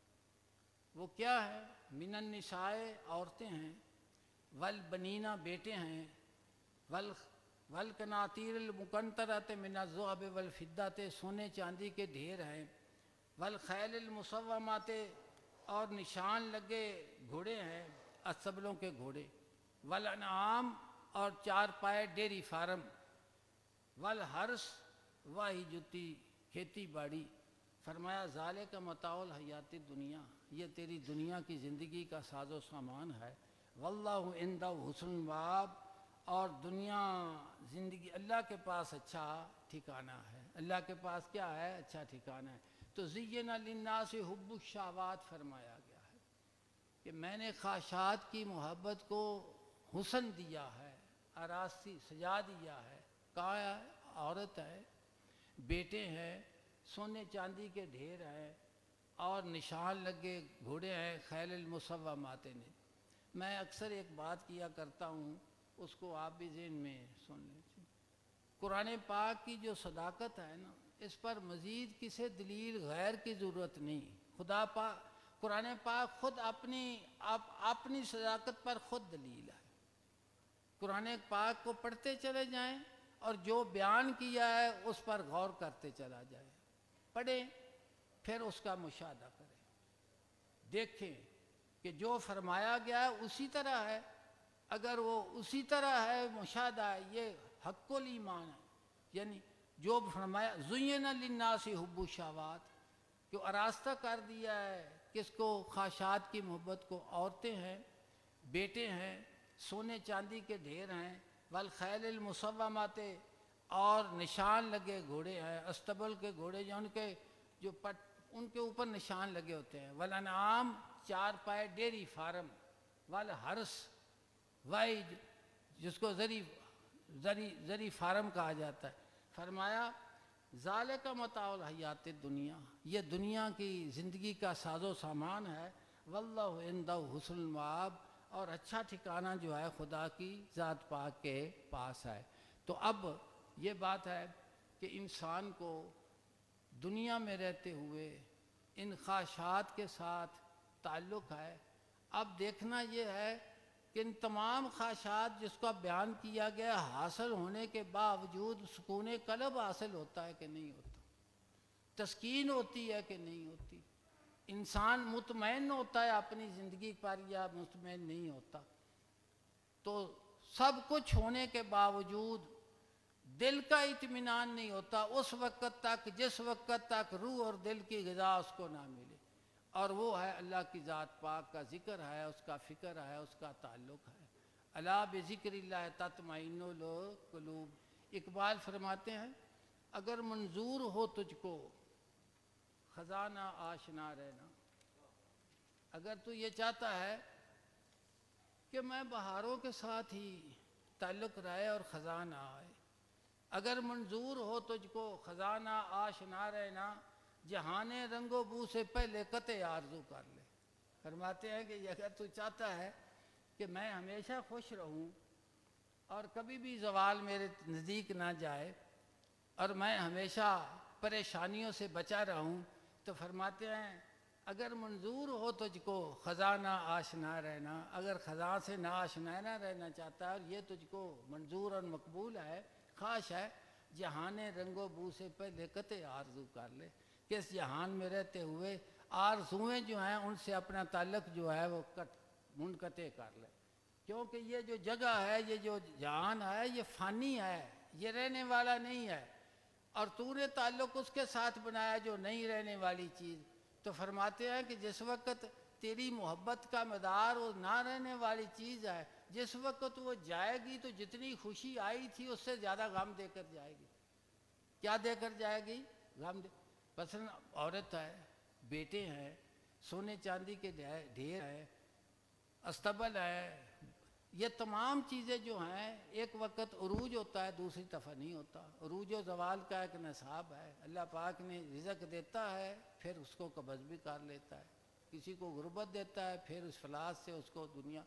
وہ کیا ہے؟ من النساء عورتیں ہیں، والبنین بیٹے ہیں، والقناطیر المقنطرۃ من الذهب والفضة سونے چاندی کے ڈھیر ہیں، والخیل المسومۃ اور نشان لگے گھوڑے ہیں، اسبلوں کے گھوڑے، والانعام اور چار پائے ڈیری فارم، والحرث واہی جتی کھیتی باڑی۔ فرمایا ذالک متاع الحیات دنیا، یہ تیری دنیا کی زندگی کا ساز و سامان ہے، واللہ عندہ حسن المآب، اور دنیا زندگی اللہ کے پاس اچھا ٹھکانہ ہے، اللہ کے پاس کیا ہے؟ اچھا ٹھکانہ ہے۔ تو زین للناس حب الشہوات فرمایا گیا ہے کہ میں نے خواہشات کی محبت کو حسن دیا ہے، آراستی سجا دیا ہے، کہاں ہے؟ عورت ہے، بیٹے ہیں، سونے چاندی کے ڈھیر ہیں، اور نشان لگے گھوڑے ہیں، خیل المصومات نے۔ میں اکثر ایک بات کیا کرتا ہوں، اس کو آپ بھی ذہن میں سن لیجیے۔ قرآن پاک کی جو صداقت ہے نا، اس پر مزید کسی دلیل غیر کی ضرورت نہیں۔ خدا پاک، قرآن پاک خود اپنی صداقت پر خود دلیل ہے۔ قرآن پاک کو پڑھتے چلے جائیں اور جو بیان کیا ہے اس پر غور کرتے چلا جائے، پڑھیں پھر اس کا مشاہدہ کریں، دیکھیں کہ جو فرمایا گیا ہے اسی طرح ہے۔ اگر وہ اسی طرح ہے، مشاہدہ ہے، یہ حق الایمان ہے، یعنی جو فرمایا زین للناس حب الشہوات، جو آراستہ کر دیا ہے کس کو؟ خواہشات کی محبت کو۔ عورتیں ہیں، بیٹے ہیں، سونے چاندی کے ڈھیر ہیں، والخیل المصومات، اور نشان لگے گھوڑے ہیں، استبل کے گھوڑے جو ان کے اوپر نشان لگے ہوتے ہیں، والانعام، چار پائے ڈیری فارم، والحرس، وائج جس کو زری فارم کہا جاتا ہے۔ فرمایا ذالک متاع الحیات الدنیا، یہ دنیا کی زندگی کا ساز و سامان ہے، واللہ عندہ حسن المآب، اور اچھا ٹھکانہ جو ہے خدا کی ذات پاک کے پاس ہے۔ تو اب یہ بات ہے کہ انسان کو دنیا میں رہتے ہوئے ان خواہشات کے ساتھ تعلق ہے۔ اب دیکھنا یہ ہے کہ ان تمام خواہشات جس کا بیان کیا گیا حاصل ہونے کے باوجود سکون قلب حاصل ہوتا ہے کہ نہیں ہوتا؟ تسکین ہوتی ہے کہ نہیں ہوتی؟ انسان مطمئن ہوتا ہے اپنی زندگی پر یا مطمئن نہیں ہوتا؟ تو سب کچھ ہونے کے باوجود دل کا اطمینان نہیں ہوتا اس وقت تک جس وقت تک روح اور دل کی غذا اس کو نہ ملے، اور وہ ہے اللہ کی ذات پاک کا ذکر ہے، اس کا فکر ہے، اس کا تعلق ہے۔ الا بذکر اللہ تطمئن القلوب۔ اقبال فرماتے ہیں اگر منظور ہو تجھ کو خزانہ آشنا رہنا، اگر تو یہ چاہتا ہے کہ میں بہاروں کے ساتھ ہی تعلق رہے اور خزانہ آئے، اگر منظور ہو تجھ کو خزانہ آشنا رہنا، جہان رنگ و بو سے پہلے قطع آرزو کر لے۔ فرماتے ہیں کہ اگر تو چاہتا ہے کہ میں ہمیشہ خوش رہوں اور کبھی بھی زوال میرے نزدیک نہ جائے اور میں ہمیشہ پریشانیوں سے بچا رہوں، تو فرماتے ہیں اگر منظور ہو تجھ کو خزانہ آشنا رہنا، اگر خزاں سے نہ آشنا نہ رہنا چاہتا ہے اور یہ تجھ کو منظور اور مقبول ہے، خواہش ہے، جہان رنگ و بو سے پہلے قطع آرزو کر لے، کہ اس جہان میں رہتے ہوئے آرزویں جو ہیں ان سے اپنا تعلق جو ہے وہ منقطع کر لے، کیونکہ یہ جو جگہ ہے، یہ جو جہان ہے، یہ فانی ہے، یہ رہنے والا نہیں ہے، اور تو نے تعلق اس کے ساتھ بنایا جو نہیں رہنے والی چیز۔ تو فرماتے ہیں کہ جس وقت تیری محبت کا مدار وہ نہ رہنے والی چیز ہے، جس وقت وہ جائے گی تو جتنی خوشی آئی تھی اس سے زیادہ غم دے کر جائے گی۔ کیا دے کر جائے گی؟ غم دے۔ مثلا عورت ہے، بیٹے ہیں، سونے چاندی کے ڈھیر ہے، استبل ہے، یہ تمام چیزیں جو ہیں ایک وقت عروج ہوتا ہے، دوسری دفعہ نہیں ہوتا۔ عروج و زوال کا ایک نصاب ہے، اللہ پاک نے رزق دیتا ہے پھر اس کو قبض بھی کر لیتا ہے، کسی کو غربت دیتا ہے پھر اس فلاس سے اس کو دنیا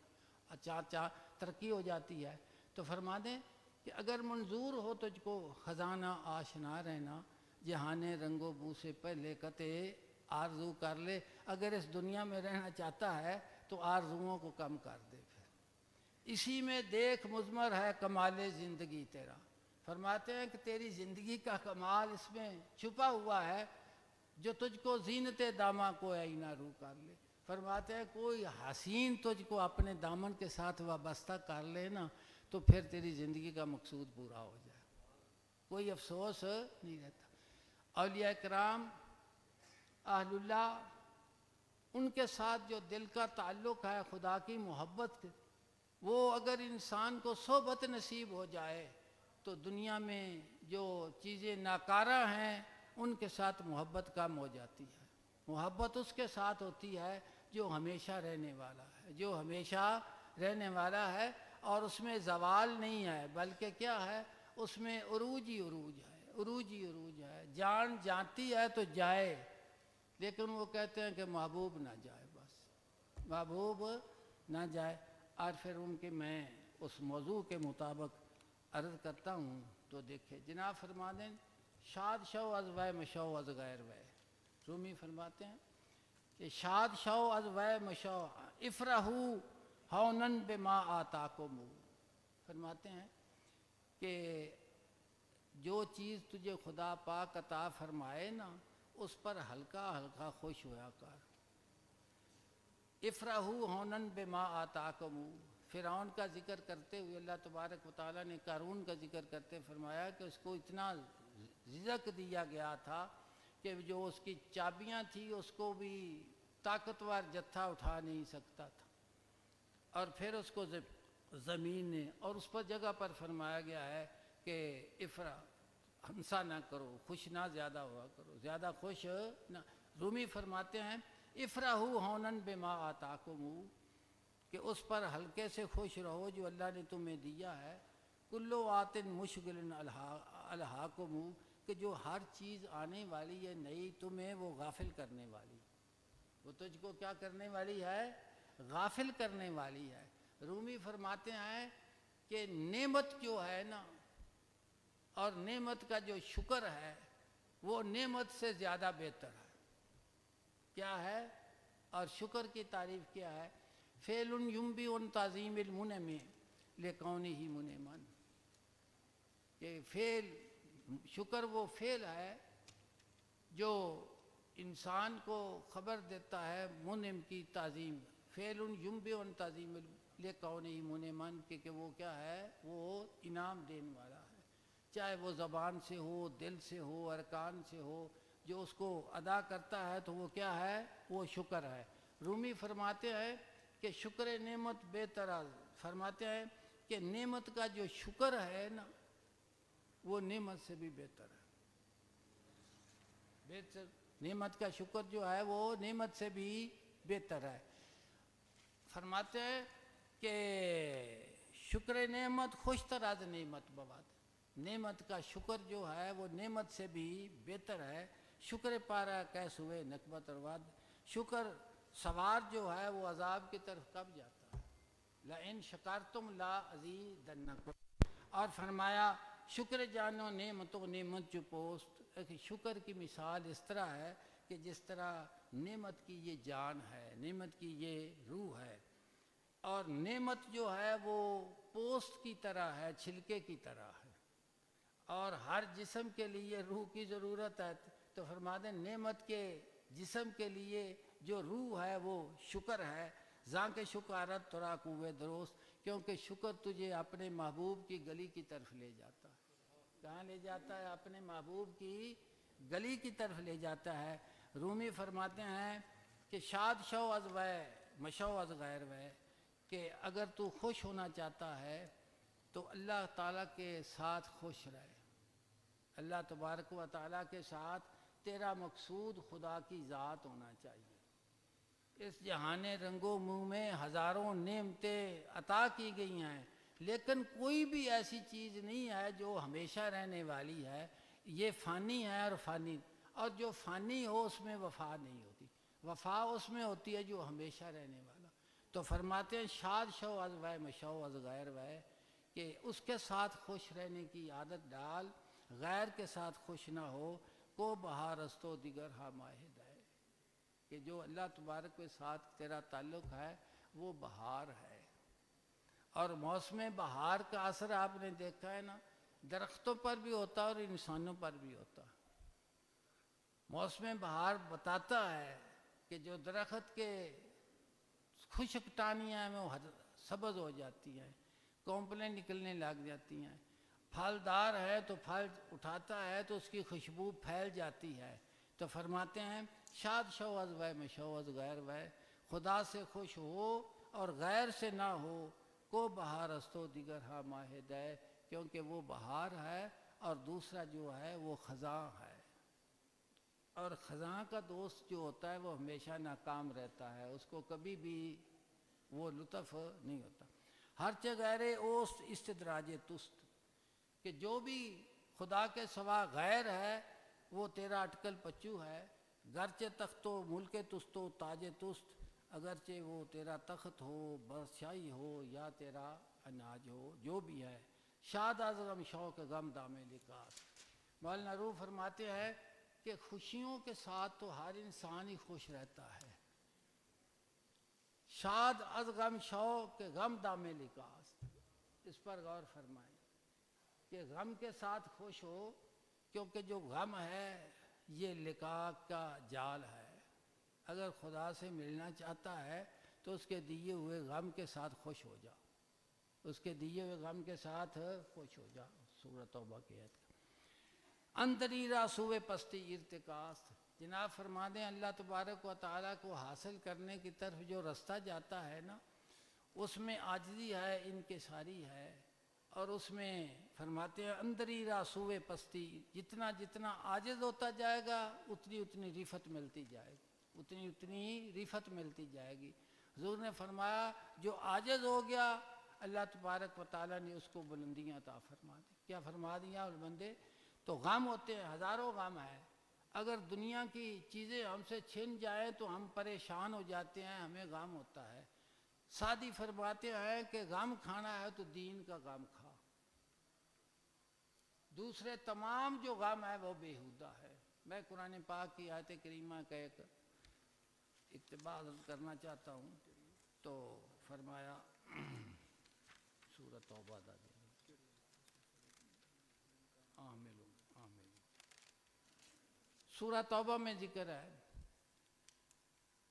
ترقی ہو جاتی ہے۔ تو فرما دیں کہ اگر منظور ہو تجھ کو خزانہ آشنا رہنا، جہان رنگ و بو سے پہلے قطع آرزو کر لے، اگر اس دنیا میں رہنا چاہتا ہے تو آرزوؤں کو کم کر دے، پھر اسی میں دیکھ مضمر ہے کمال زندگی تیرا۔ فرماتے ہیں کہ تیری زندگی کا کمال اس میں چھپا ہوا ہے جو تجھ کو زینت داماں کو آئینہ رو کر لے۔ فرماتے ہیں کوئی حسین تجھ کو اپنے دامن کے ساتھ وابستہ کر لے نا، تو پھر تیری زندگی کا مقصود پورا ہو جائے، کوئی افسوس نہیں رہتا۔ اولیاء کرام، اہل اللہ، ان کے ساتھ جو دل کا تعلق ہے خدا کی محبت کے، وہ اگر انسان کو صحبت نصیب ہو جائے تو دنیا میں جو چیزیں ناکارہ ہیں ان کے ساتھ محبت کم ہو جاتی ہے۔ محبت اس کے ساتھ ہوتی ہے جو ہمیشہ رہنے والا ہے، جو ہمیشہ رہنے والا ہے، اور اس میں زوال نہیں ہے، بلکہ کیا ہے، اس میں عروج ہی عروج ہے، عروج ہی عروج ہے۔ جان جاتی ہے تو جائے، لیکن وہ کہتے ہیں کہ محبوب نہ جائے، بس محبوب نہ جائے۔ اور پھر ان کے میں اس موضوع کے مطابق عرض کرتا ہوں تو دیکھیں جناب فرما دیں، شاد شو از وے مشو از غیر وے، رومی فرماتے ہیں کہ شاد شو از وے مشو افرحو ہونن بما آتاکم، فرماتے ہیں کہ جو چیز تجھے خدا پاک عطا فرمائے نا، اس پر ہلکا ہلکا خوش ہوا کر۔ افرحو ہونن بما آتاکم، فرعون کا ذکر کرتے ہوئے اللہ تبارک و تعالیٰ نے قارون کا ذکر کرتے فرمایا کہ اس کو اتنا رزق دیا گیا تھا کہ جو اس کی چابیاں تھیں اس کو بھی طاقتور جتھا اٹھا نہیں سکتا تھا، اور پھر اس کو زمین نے، اور اس پر جگہ پر فرمایا گیا ہے کہ ہنسا نہ کرو، خوش نہ زیادہ ہوا کرو، زیادہ خوش نہ۔ رومی فرماتے ہیں افرحو ہونن بما آتاکم، کہ اس پر ہلکے سے خوش رہو جو اللہ نے تمہیں دیا ہے۔ کلو آتن مشغل الحاکم، کہ جو ہر چیز آنے والی ہے نئی تمہیں وہ غافل کرنے والی، وہ تجھ کو کیا کرنے والی ہے، غافل کرنے والی ہے۔ رومی فرماتے ہیں کہ نعمت جو ہے نا، اور نعمت کا جو شکر ہے وہ نعمت سے زیادہ بہتر ہے۔ کیا ہے؟ اور شکر کی تعریف کیا ہے؟ فعل ینبئ عن تعظیم المنعم لکونہ منعما، کہ فعل، شکر وہ فعل ہے جو انسان کو خبر دیتا ہے منعم کی تعظیم، فعل ینبئ عن تعظیم لکونہ منعما، کہ وہ کیا ہے، وہ انعام دینے والا ہے، چاہے وہ زبان سے ہو، دل سے ہو، ارکان سے ہو، جو اس کو ادا کرتا ہے تو وہ کیا ہے، وہ شکر ہے۔ رومی فرماتے ہیں کہ شکر نعمت بہتر، فرماتے ہیں کہ نعمت کا جو شکر ہے نا وہ نعمت سے بھی بہتر ہے، بہتر، نعمت کا شکر جو ہے وہ نعمت سے بھی بہتر ہے۔ فرماتے ہیں کہ شکر نعمت خوش تراز نعمت بواد، نعمت کا شکر جو ہے وہ نعمت سے بھی بہتر ہے۔ شکر پارا کیس ہوئے نکبت ارواد، شکر سوار جو ہے وہ عذاب کی طرف کب جاتا ہے، لئن شکرتم لا ازیدنکم، اور فرمایا شکر جانو نعمتوں نعمت جو پوست، شکر کی مثال اس طرح ہے کہ جس طرح نعمت کی یہ جان ہے، نعمت کی یہ روح ہے، اور نعمت جو ہے وہ پوست کی طرح ہے، چھلکے کی طرح ہے، اور ہر جسم کے لیے روح کی ضرورت ہے، تو فرما دیں نعمت کے جسم کے لیے جو روح ہے وہ شکر ہے۔ زاں کے شکارت ترا کوئے درست، کیونکہ شکر تجھے اپنے محبوب کی گلی کی طرف لے جاتا ہے۔ کہاں لے جاتا ہے؟ اپنے محبوب کی گلی کی طرف لے جاتا ہے۔ رومی فرماتے ہیں کہ شاد شو از وے مشو از غیر وے، کہ اگر تو خوش ہونا چاہتا ہے تو اللہ تعالیٰ کے ساتھ خوش رہے، اللہ تبارک و تعالیٰ کے ساتھ تیرا مقصود خدا کی ذات ہونا چاہیے۔ اس جہان رنگ و منہ میں ہزاروں نعمتیں عطا کی گئی ہیں، لیکن کوئی بھی ایسی چیز نہیں ہے جو ہمیشہ رہنے والی ہے، یہ فانی ہے، اور فانی، اور جو فانی ہو اس میں وفا نہیں ہوتی، وفا اس میں ہوتی ہے جو ہمیشہ رہنے والا۔ تو فرماتے ہیں شاد شو از وے مشو از غیر وے، کہ اس کے ساتھ خوش رہنے کی عادت ڈال، غیر کے ساتھ خوش نہ ہو۔ کو بہار استو دیگر ہا ماہد ہے، کہ جو اللہ تبارک کے ساتھ تیرا تعلق ہے وہ بہار ہے، اور موسم بہار کا اثر آپ نے دیکھا ہے نا، درختوں پر بھی ہوتا ہے اور انسانوں پر بھی ہوتا ہے۔ موسم بہار بتاتا ہے کہ جو درخت کے خشک ٹانیاں ہیں وہ سبز ہو جاتی ہیں، کونپلیں نکلنے لگ جاتی ہیں، پھلدار ہے تو پھل اٹھاتا ہے تو اس کی خوشبو پھیل جاتی ہے۔ تو فرماتے ہیں شاد شو از وے مشو از غیر وے، خدا سے خوش ہو اور غیر سے نہ ہو۔ کو بہار استو دیگر ہا ماہد ہے، کیونکہ وہ بہار ہے اور دوسرا جو ہے وہ خزاں ہے، اور خزاں کا دوست جو ہوتا ہے وہ ہمیشہ ناکام رہتا ہے، اس کو کبھی بھی وہ لطف نہیں ہوتا۔ ہرچہ غیر اوست استدراج تست، کہ جو بھی خدا کے سوا غیر ہے وہ تیرا اٹکل پچو ہے، گرچہ تخت و ملک تست و تاج تست، اگرچہ وہ تیرا تخت ہو، بادشاہی ہو یا تیرا اناج ہو، جو بھی ہے، شاد از غم شوق غم دامے لکاس۔ مولانا روح فرماتے ہیں کہ خوشیوں کے ساتھ تو ہر انسان ہی خوش رہتا ہے، شاد از غم شوق غم دامے لکاس، اس پر غور فرمائیں کہ غم کے ساتھ خوش ہو، کیونکہ جو غم ہے یہ لقاء کا جال ہے۔ اگر خدا سے ملنا چاہتا ہے تو اس کے دیے ہوئے غم کے ساتھ خوش ہو جا، اس کے دیے ہوئے غم کے ساتھ خوش ہو جا۔ سورۃ توبہ کی آیت اندری راسوے پستی ارتکاس، جناب فرما دیں اللہ تبارک و تعالیٰ کو حاصل کرنے کی طرف جو رستہ جاتا ہے نا، اس میں عاجزی ہے، انکساری ہے، اور اس میں فرماتے ہیں اندری راسوے پستی، جتنا جتنا عاجز ہوتا جائے گا اتنی اتنی رفت ملتی جائے گی، اتنی اتنی رفت ملتی جائے گی۔ حضور نے فرمایا جو عاجز ہو گیا اللہ تبارک و تعالیٰ نے اس کو بلندیاں عطا فرما دی۔ کیا فرما دیا؟ اور بندے تو غم ہوتے ہیں، ہزاروں غم ہے، اگر دنیا کی چیزیں ہم سے چھن جائیں تو ہم پریشان ہو جاتے ہیں، ہمیں غم ہوتا ہے۔ سادی فرماتے ہیں کہ غم کھانا ہے تو دین کا غم کھا، دوسرے تمام جو غم ہے وہ بیہودہ ہے۔ میں قرآن پاک کی آیت کریمہ کا ایک اقتباس کرنا چاہتا ہوں، تو فرمایا سورۃ توبہ دا سورۃ توبہ میں ذکر ہے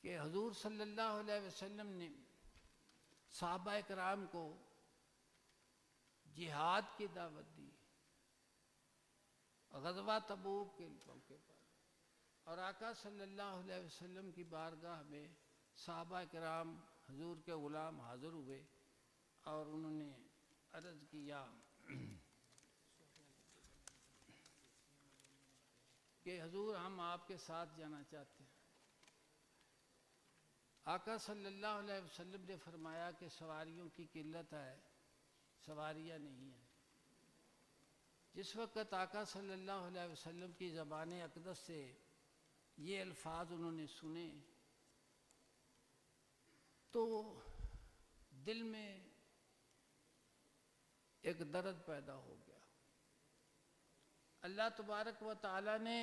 کہ حضور صلی اللہ علیہ وسلم نے صحابہ کرام کو جہاد کی دعوت دی غزوہ تبوک کے موقع پر، اور آقا صلی اللہ علیہ وسلم کی بارگاہ میں صحابہ کرام حضور کے غلام حاضر ہوئے اور انہوں نے عرض کیا کہ حضور ہم آپ کے ساتھ جانا چاہتے ہیں۔ آقا صلی اللہ علیہ وسلم نے فرمایا کہ سواریوں کی قلت ہے، سواریاں نہیں ہیں۔ جس وقت آقا صلی اللہ علیہ وسلم کی زبان اقدس سے یہ الفاظ انہوں نے سنے تو دل میں ایک درد پیدا ہو گیا۔ اللہ تبارک و تعالیٰ نے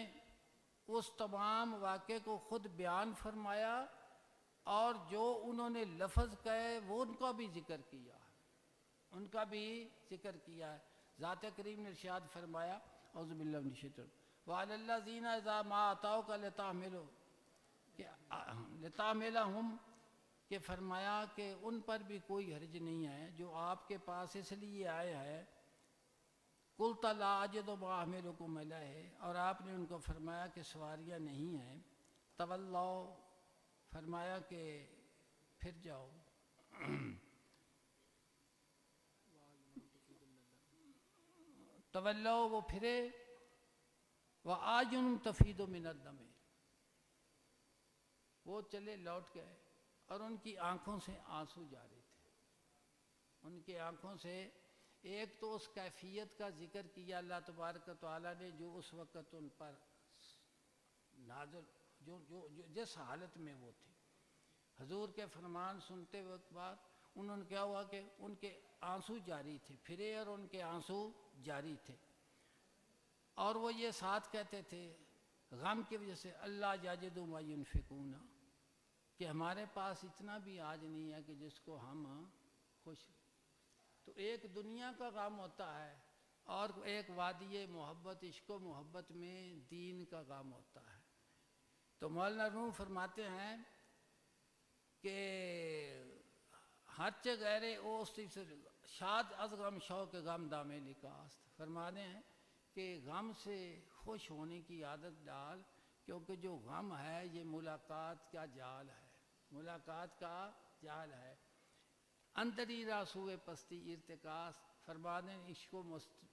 اس تمام واقعے کو خود بیان فرمایا، اور جو انہوں نے لفظ کہے وہ ان کا بھی ذکر کیا، ان کا بھی ذکر کیا ہے۔ ذات کریم نے ارشاد فرمایا اعوذ باللہ من الشیطان وعلی الذین اذا ما اتوک لتحملہم، کہ فرمایا کہ ان پر بھی کوئی حرج نہیں ہے جو آپ کے پاس اس لیے آئے ہیں، قلت لا اجد ما احملکم علیہ، اور آپ نے ان کو فرمایا کہ سواریاں نہیں ہیں، تولوا، فرمایا کہ پھر جاؤ، تولوا وہ پھرے، وَآجُنُ تَفِيضُ مِنَ الدَّمِ، وہ چلے لوٹ گئے اور ان کی آنکھوں سے آنسو جاری تھے، ان کی آنکھوں سے۔ ایک تو اس کیفیت کا ذکر کیا اللہ تبارک و تعالیٰ نے جو اس وقت ان پر نازل، جو جس حالت میں وہ تھی، حضور کے فرمان سنتے وقت بعد انہوں نے کیا ہوا کہ ان کے آنسو جاری تھے، پھرے اور ان کے آنسو جاری تھے، اور وہ یہ ساتھ کہتے تھے غم کی وجہ سے اللہ یجد ما ینفقون، کہ ہمارے پاس اتنا بھی آج نہیں ہے کہ جس کو ہم خوش۔ تو ایک دنیا کا غم ہوتا ہے اور ایک وادی محبت، عشق و محبت میں دین کا غم ہوتا ہے۔ تو مولانا روم فرماتے ہیں کہ ہرچ غیر اوست شاد از غم شوق غم دامے لکاست، فرماتے ہیں کہ غم سے خوش ہونے کی عادت ڈال، کیونکہ جو غم ہے یہ ملاقات کا جال ہے، ملاقات کا جال ہے۔ اندری راسوئے پستی ارتکاس، فرماتے ہیں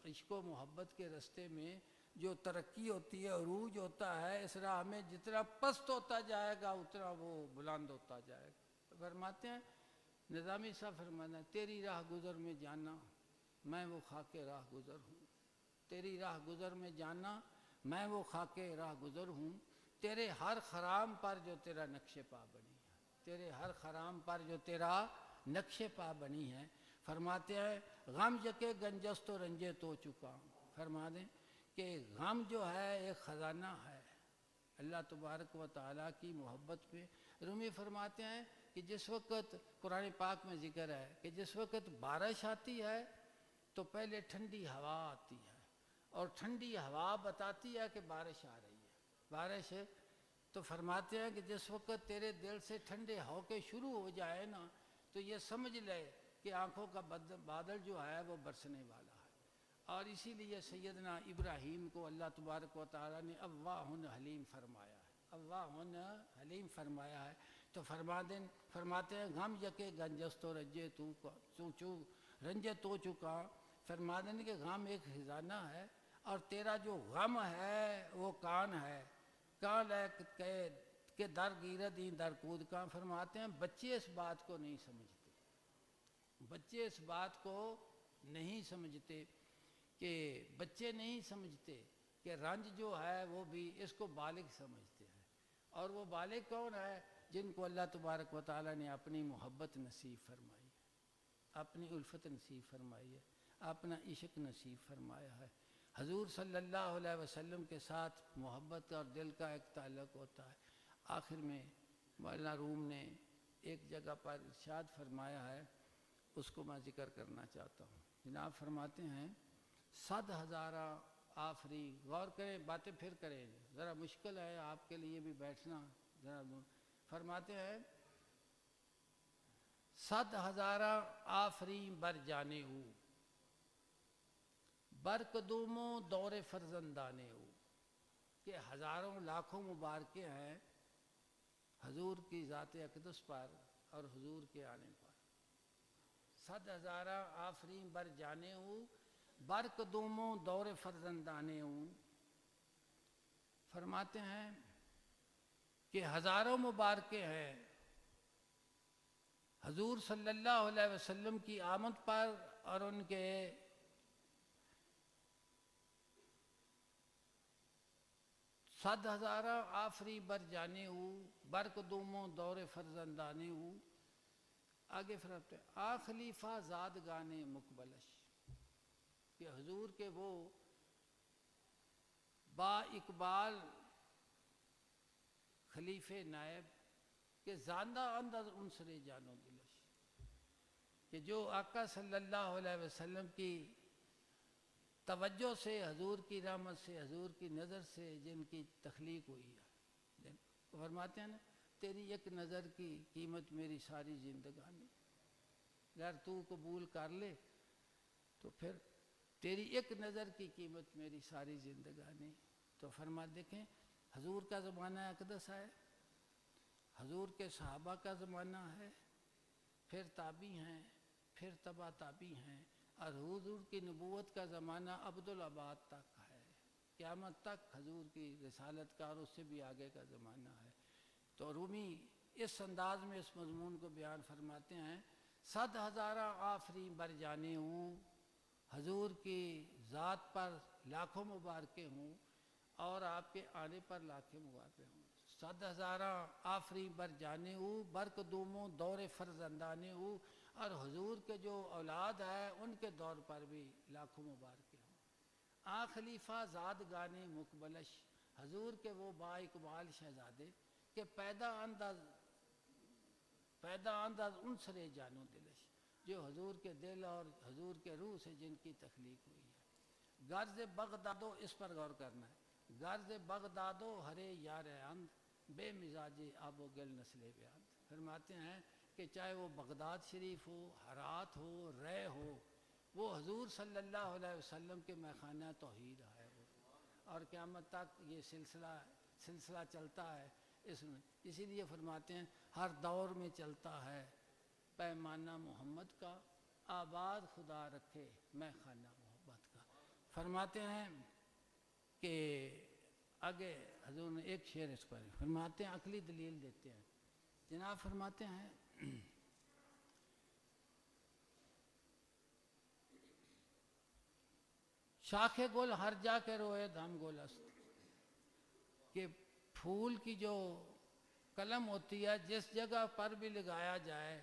عشق و محبت کے رستے میں جو ترقی ہوتی ہے، عروج ہوتا ہے، اس راہ میں جتنا پست ہوتا جائے گا اتنا وہ بلند ہوتا جائے گا۔ فرماتے ہیں نظامی صاحب فرمانا تیری راہ گزر میں جانا میں وہ خاک راہ گزر ہوں، تیری راہ گزر میں جانا میں وہ خاک راہ گزر ہوں، تیرے ہر خرام پر جو تیرا نقش پا بنی ہے، تیرے ہر خرام پر جو تیرا نقش پا بنی ہے۔ فرماتے ہیں غم یکے گنجس تو رنجے تو چکا، فرما دیں کہ غم جو ہے ایک خزانہ ہے اللہ تبارک و تعالیٰ کی محبت پہ۔ رومی فرماتے ہیں کہ جس وقت قرآن پاک میں ذکر ہے کہ جس وقت بارش آتی ہے تو پہلے ٹھنڈی ہوا آتی ہے، اور ٹھنڈی ہوا بتاتی ہے کہ بارش آ رہی ہے، بارش ہے۔ تو فرماتے ہیں کہ جس وقت تیرے دل سے ٹھنڈے ہو کے شروع ہو جائے نا تو یہ سمجھ لے کہ آنکھوں کا بادل جو ہے وہ برسنے والا ہے۔ اور اسی لیے سیدنا ابراہیم کو اللہ تبارک و تعالیٰ نے اواہن حلیم فرمایا ہے، اواہن حلیم فرمایا ہے۔ تو فرماتے ہیں غم یکے گنجس تو رنجے رنجے تو چکا، فرما دیں کہ غم ایک خزانہ ہے اور تیرا جو غم ہے وہ کان ہے، کان ہے کہ در گیردیں در کود کا۔ فرماتے ہیں بچے اس بات کو نہیں سمجھتے، بچے اس بات کو نہیں سمجھتے، کہ بچے نہیں سمجھتے کہ رنج جو ہے وہ بھی اس کو بالغ سمجھتے ہیں، اور وہ بالغ کون ہے؟ جن کو اللہ تبارک و تعالیٰ نے اپنی محبت نصیب فرمائی ہے، اپنی الفت نصیب فرمائی ہے، اپنا عشق نصیب فرمایا ہے۔ حضور صلی اللہ علیہ وسلم کے ساتھ محبت اور دل کا ایک تعلق ہوتا ہے۔ آخر میں مولانا روم نے ایک جگہ پر ارشاد فرمایا ہے، اس کو میں ذکر کرنا چاہتا ہوں۔ جناب فرماتے ہیں 100,000 آفری، غور کریں باتیں پھر کریں، ذرا مشکل ہے آپ کے لیے بھی بیٹھنا ذرا۔ فرماتے ہیں 100,000 آفری بر جانے ہو، بر قدوموں دور فرزندانے ہو، کہ ہزاروں لاکھوں مبارکیں ہیں حضور کی ذات اقدس پر اور حضور کے آنے پر۔ 100,000 آفرین بر جانے ہوں بر قدوموں دور فرزندانے ہوں۔ فرماتے ہیں کہ ہزاروں مبارکیں ہیں حضور صلی اللہ علیہ وسلم کی آمد پر اور ان کے صد ہزارہ آفری بر جانے ہوں بر قدوموں دور فرزندانے ہوں۔ آگے فرماتے ہیں آ خلیفہ زاد گانے مقبلش، کہ حضور کے وہ با اقبال خلیفہ نائب کہ زاندہ اندر عنصر جانو دلش، کہ جو آقا صلی اللہ علیہ وسلم کی توجہ سے، حضور کی رحمت سے، حضور کی نظر سے جن کی تخلیق ہوئی ہے۔ فرماتے ہیں نا تیری ایک نظر کی قیمت میری ساری زندگانی، اگر تو قبول کر لے تو پھر تیری ایک نظر کی قیمت میری ساری زندگانی۔ تو فرما دیکھیں حضور کا زمانہ اقدس ہے، حضور کے صحابہ کا زمانہ ہے، پھر تابعی ہیں، پھر تبع تابعی ہیں، اور حضور کی نبوت کا زمانہ عبدالآباد تک ہے، قیامت تک حضور کی رسالت کا اور اس سے بھی آگے کا زمانہ ہے۔ تو رومی اس انداز میں اس مضمون کو بیان فرماتے ہیں 100,000 آفری بر جانے ہوں، حضور کی ذات پر لاکھوں مبارکیں ہوں اور آپ کے آنے پر لاکھوں مبارکیں ہوں۔ 100,000 آفری بر جانے ہوں بر قدوموں دور فرزندانے ہوں، اور حضور کے جو اولاد ہے ان کے دور پر بھی لاکھوں مبارکیں ہوں۔ آ خلیفہ زاد گانے مقبلش، حضور کے وہ با اقبال شہزادے کہ پیدا انداز عنصر جانو دلش، جو حضور کے دل اور حضور کے روح سے جن کی تخلیق ہوئی ہے۔ غرض بغدادو، اس پر غور کرنا ہے، غرض بغدادو ہرے یار اند بے مزاج آب و گل نسل بیاند۔ فرماتے ہیں کہ چاہے وہ بغداد شریف ہو، ہرات ہو، رے ہو، وہ حضور صلی اللہ علیہ وسلم کے میخانہ توحید ہے وہ، اور قیامت تک یہ سلسلہ چلتا ہے اس میں۔ اسی لیے فرماتے ہیں ہر دور میں چلتا ہے پیمانہ محمد کا، آباد خدا رکھے میخانہ محبت کا۔ فرماتے ہیں کہ آگے حضور نے ایک شعر اس پر فرماتے ہیں، عقلی دلیل دیتے ہیں جناب۔ فرماتے ہیں شاخ گل ہر جا کے روئے دھم گل است، کہ پھول کی جو قلم ہوتی ہے جس جگہ پر بھی لگایا جائے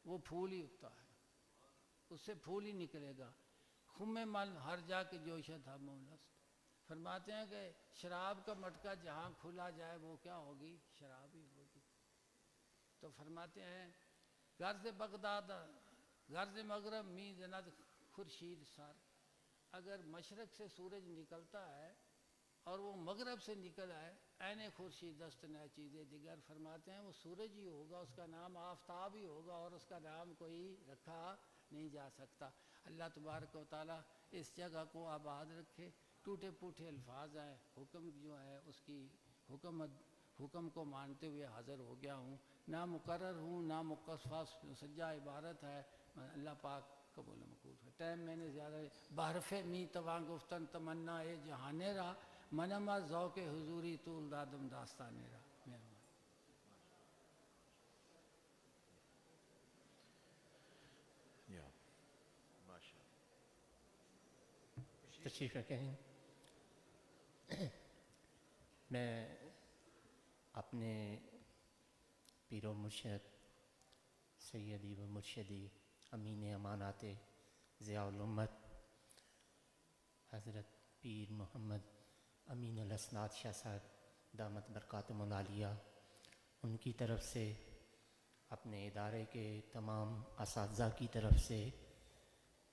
وہ پھول ہی اگتا ہے، اس سے پھول ہی نکلے گا۔ خم مل ہر جا کے جوشت ہم است، فرماتے ہیں کہ شراب کا مٹکا جہاں کھلا جائے وہ کیا ہوگی؟ شراب ہی ہوگی۔ تو فرماتے ہیں غرض بغداد غرض مغرب می زند خورشید سر، اگر مشرق سے سورج نکلتا ہے اور وہ مغرب سے نکل آئے، عین خورشید دست نہ چیزیں دیگر، فرماتے ہیں وہ سورج ہی ہوگا، اس کا نام آفتاب ہی ہوگا، اور اس کا نام کوئی رکھا نہیں جا سکتا۔ اللہ تبارک و تعالیٰ اس جگہ کو آباد رکھے۔ ٹوٹے پوٹے الفاظ ہیں، حکم جو ہے اس کی حکم کو مانتے ہوئے حاضر ہو گیا ہوں، نہ مقرر ہوں نہ مقفع سجا عبارت ہے، اللہ پاک قبول مقبول ہے۔ ٹائم میں نے زیادہ بحرف می تواں گفتن تمنا اے جہانے را، منما ذوق حضوری طول دادم داستانے را۔ تشریف رکھیں۔ میں اپنے پیر و مرشد سیدی و مرشدی امین امانات ضیاء الامت حضرت پیر محمد امین الاسناد شاہ صاحب دامت برکاتہم العالیہ، ان کی طرف سے، اپنے ادارے کے تمام اساتذہ کی طرف سے،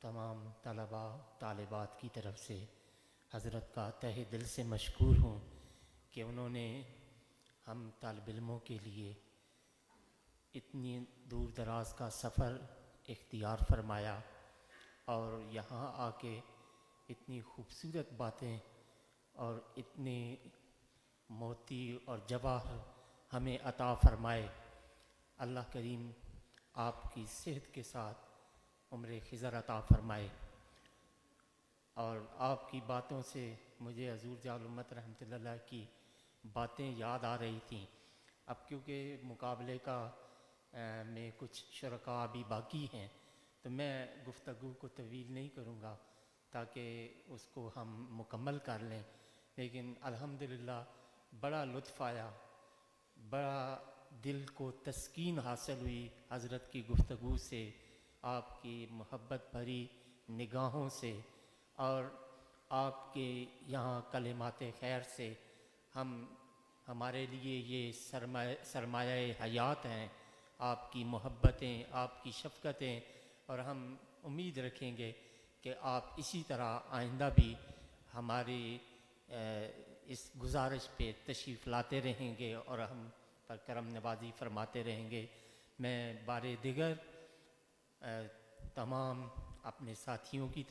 تمام طلباء طالبات کی طرف سے حضرت کا تہ دل سے مشکور ہوں کہ انہوں نے ہم طالب علموں کے لیے اتنی دور دراز کا سفر اختیار فرمایا اور یہاں آ کے اتنی خوبصورت باتیں اور اتنے موتی اور جواہر ہمیں عطا فرمائے۔ اللہ کریم آپ کی صحت کے ساتھ عمر خضر عطا فرمائے۔ اور آپ کی باتوں سے مجھے حضور ضیاء الامت رحمۃ اللہ علیہ کی باتیں یاد آ رہی تھیں۔ اب کیونکہ مقابلے کا میں کچھ شرکاء بھی باقی ہیں تو میں گفتگو کو طویل نہیں کروں گا تاکہ اس کو ہم مکمل کر لیں، لیکن الحمدللہ بڑا لطف آیا، بڑا دل کو تسکین حاصل ہوئی حضرت کی گفتگو سے، آپ کی محبت بھری نگاہوں سے، اور آپ کے یہاں کلمات خیر سے ہمارے لیے یہ سرمایہ حیات ہیں، آپ کی محبتیں، آپ کی شفقتیں، اور ہم امید رکھیں گے کہ آپ اسی طرح آئندہ بھی ہماری اس گزارش پہ تشریف لاتے رہیں گے اور ہم پر کرم نوازی فرماتے رہیں گے۔ میں بار دیگر تمام اپنے ساتھیوں کی طرف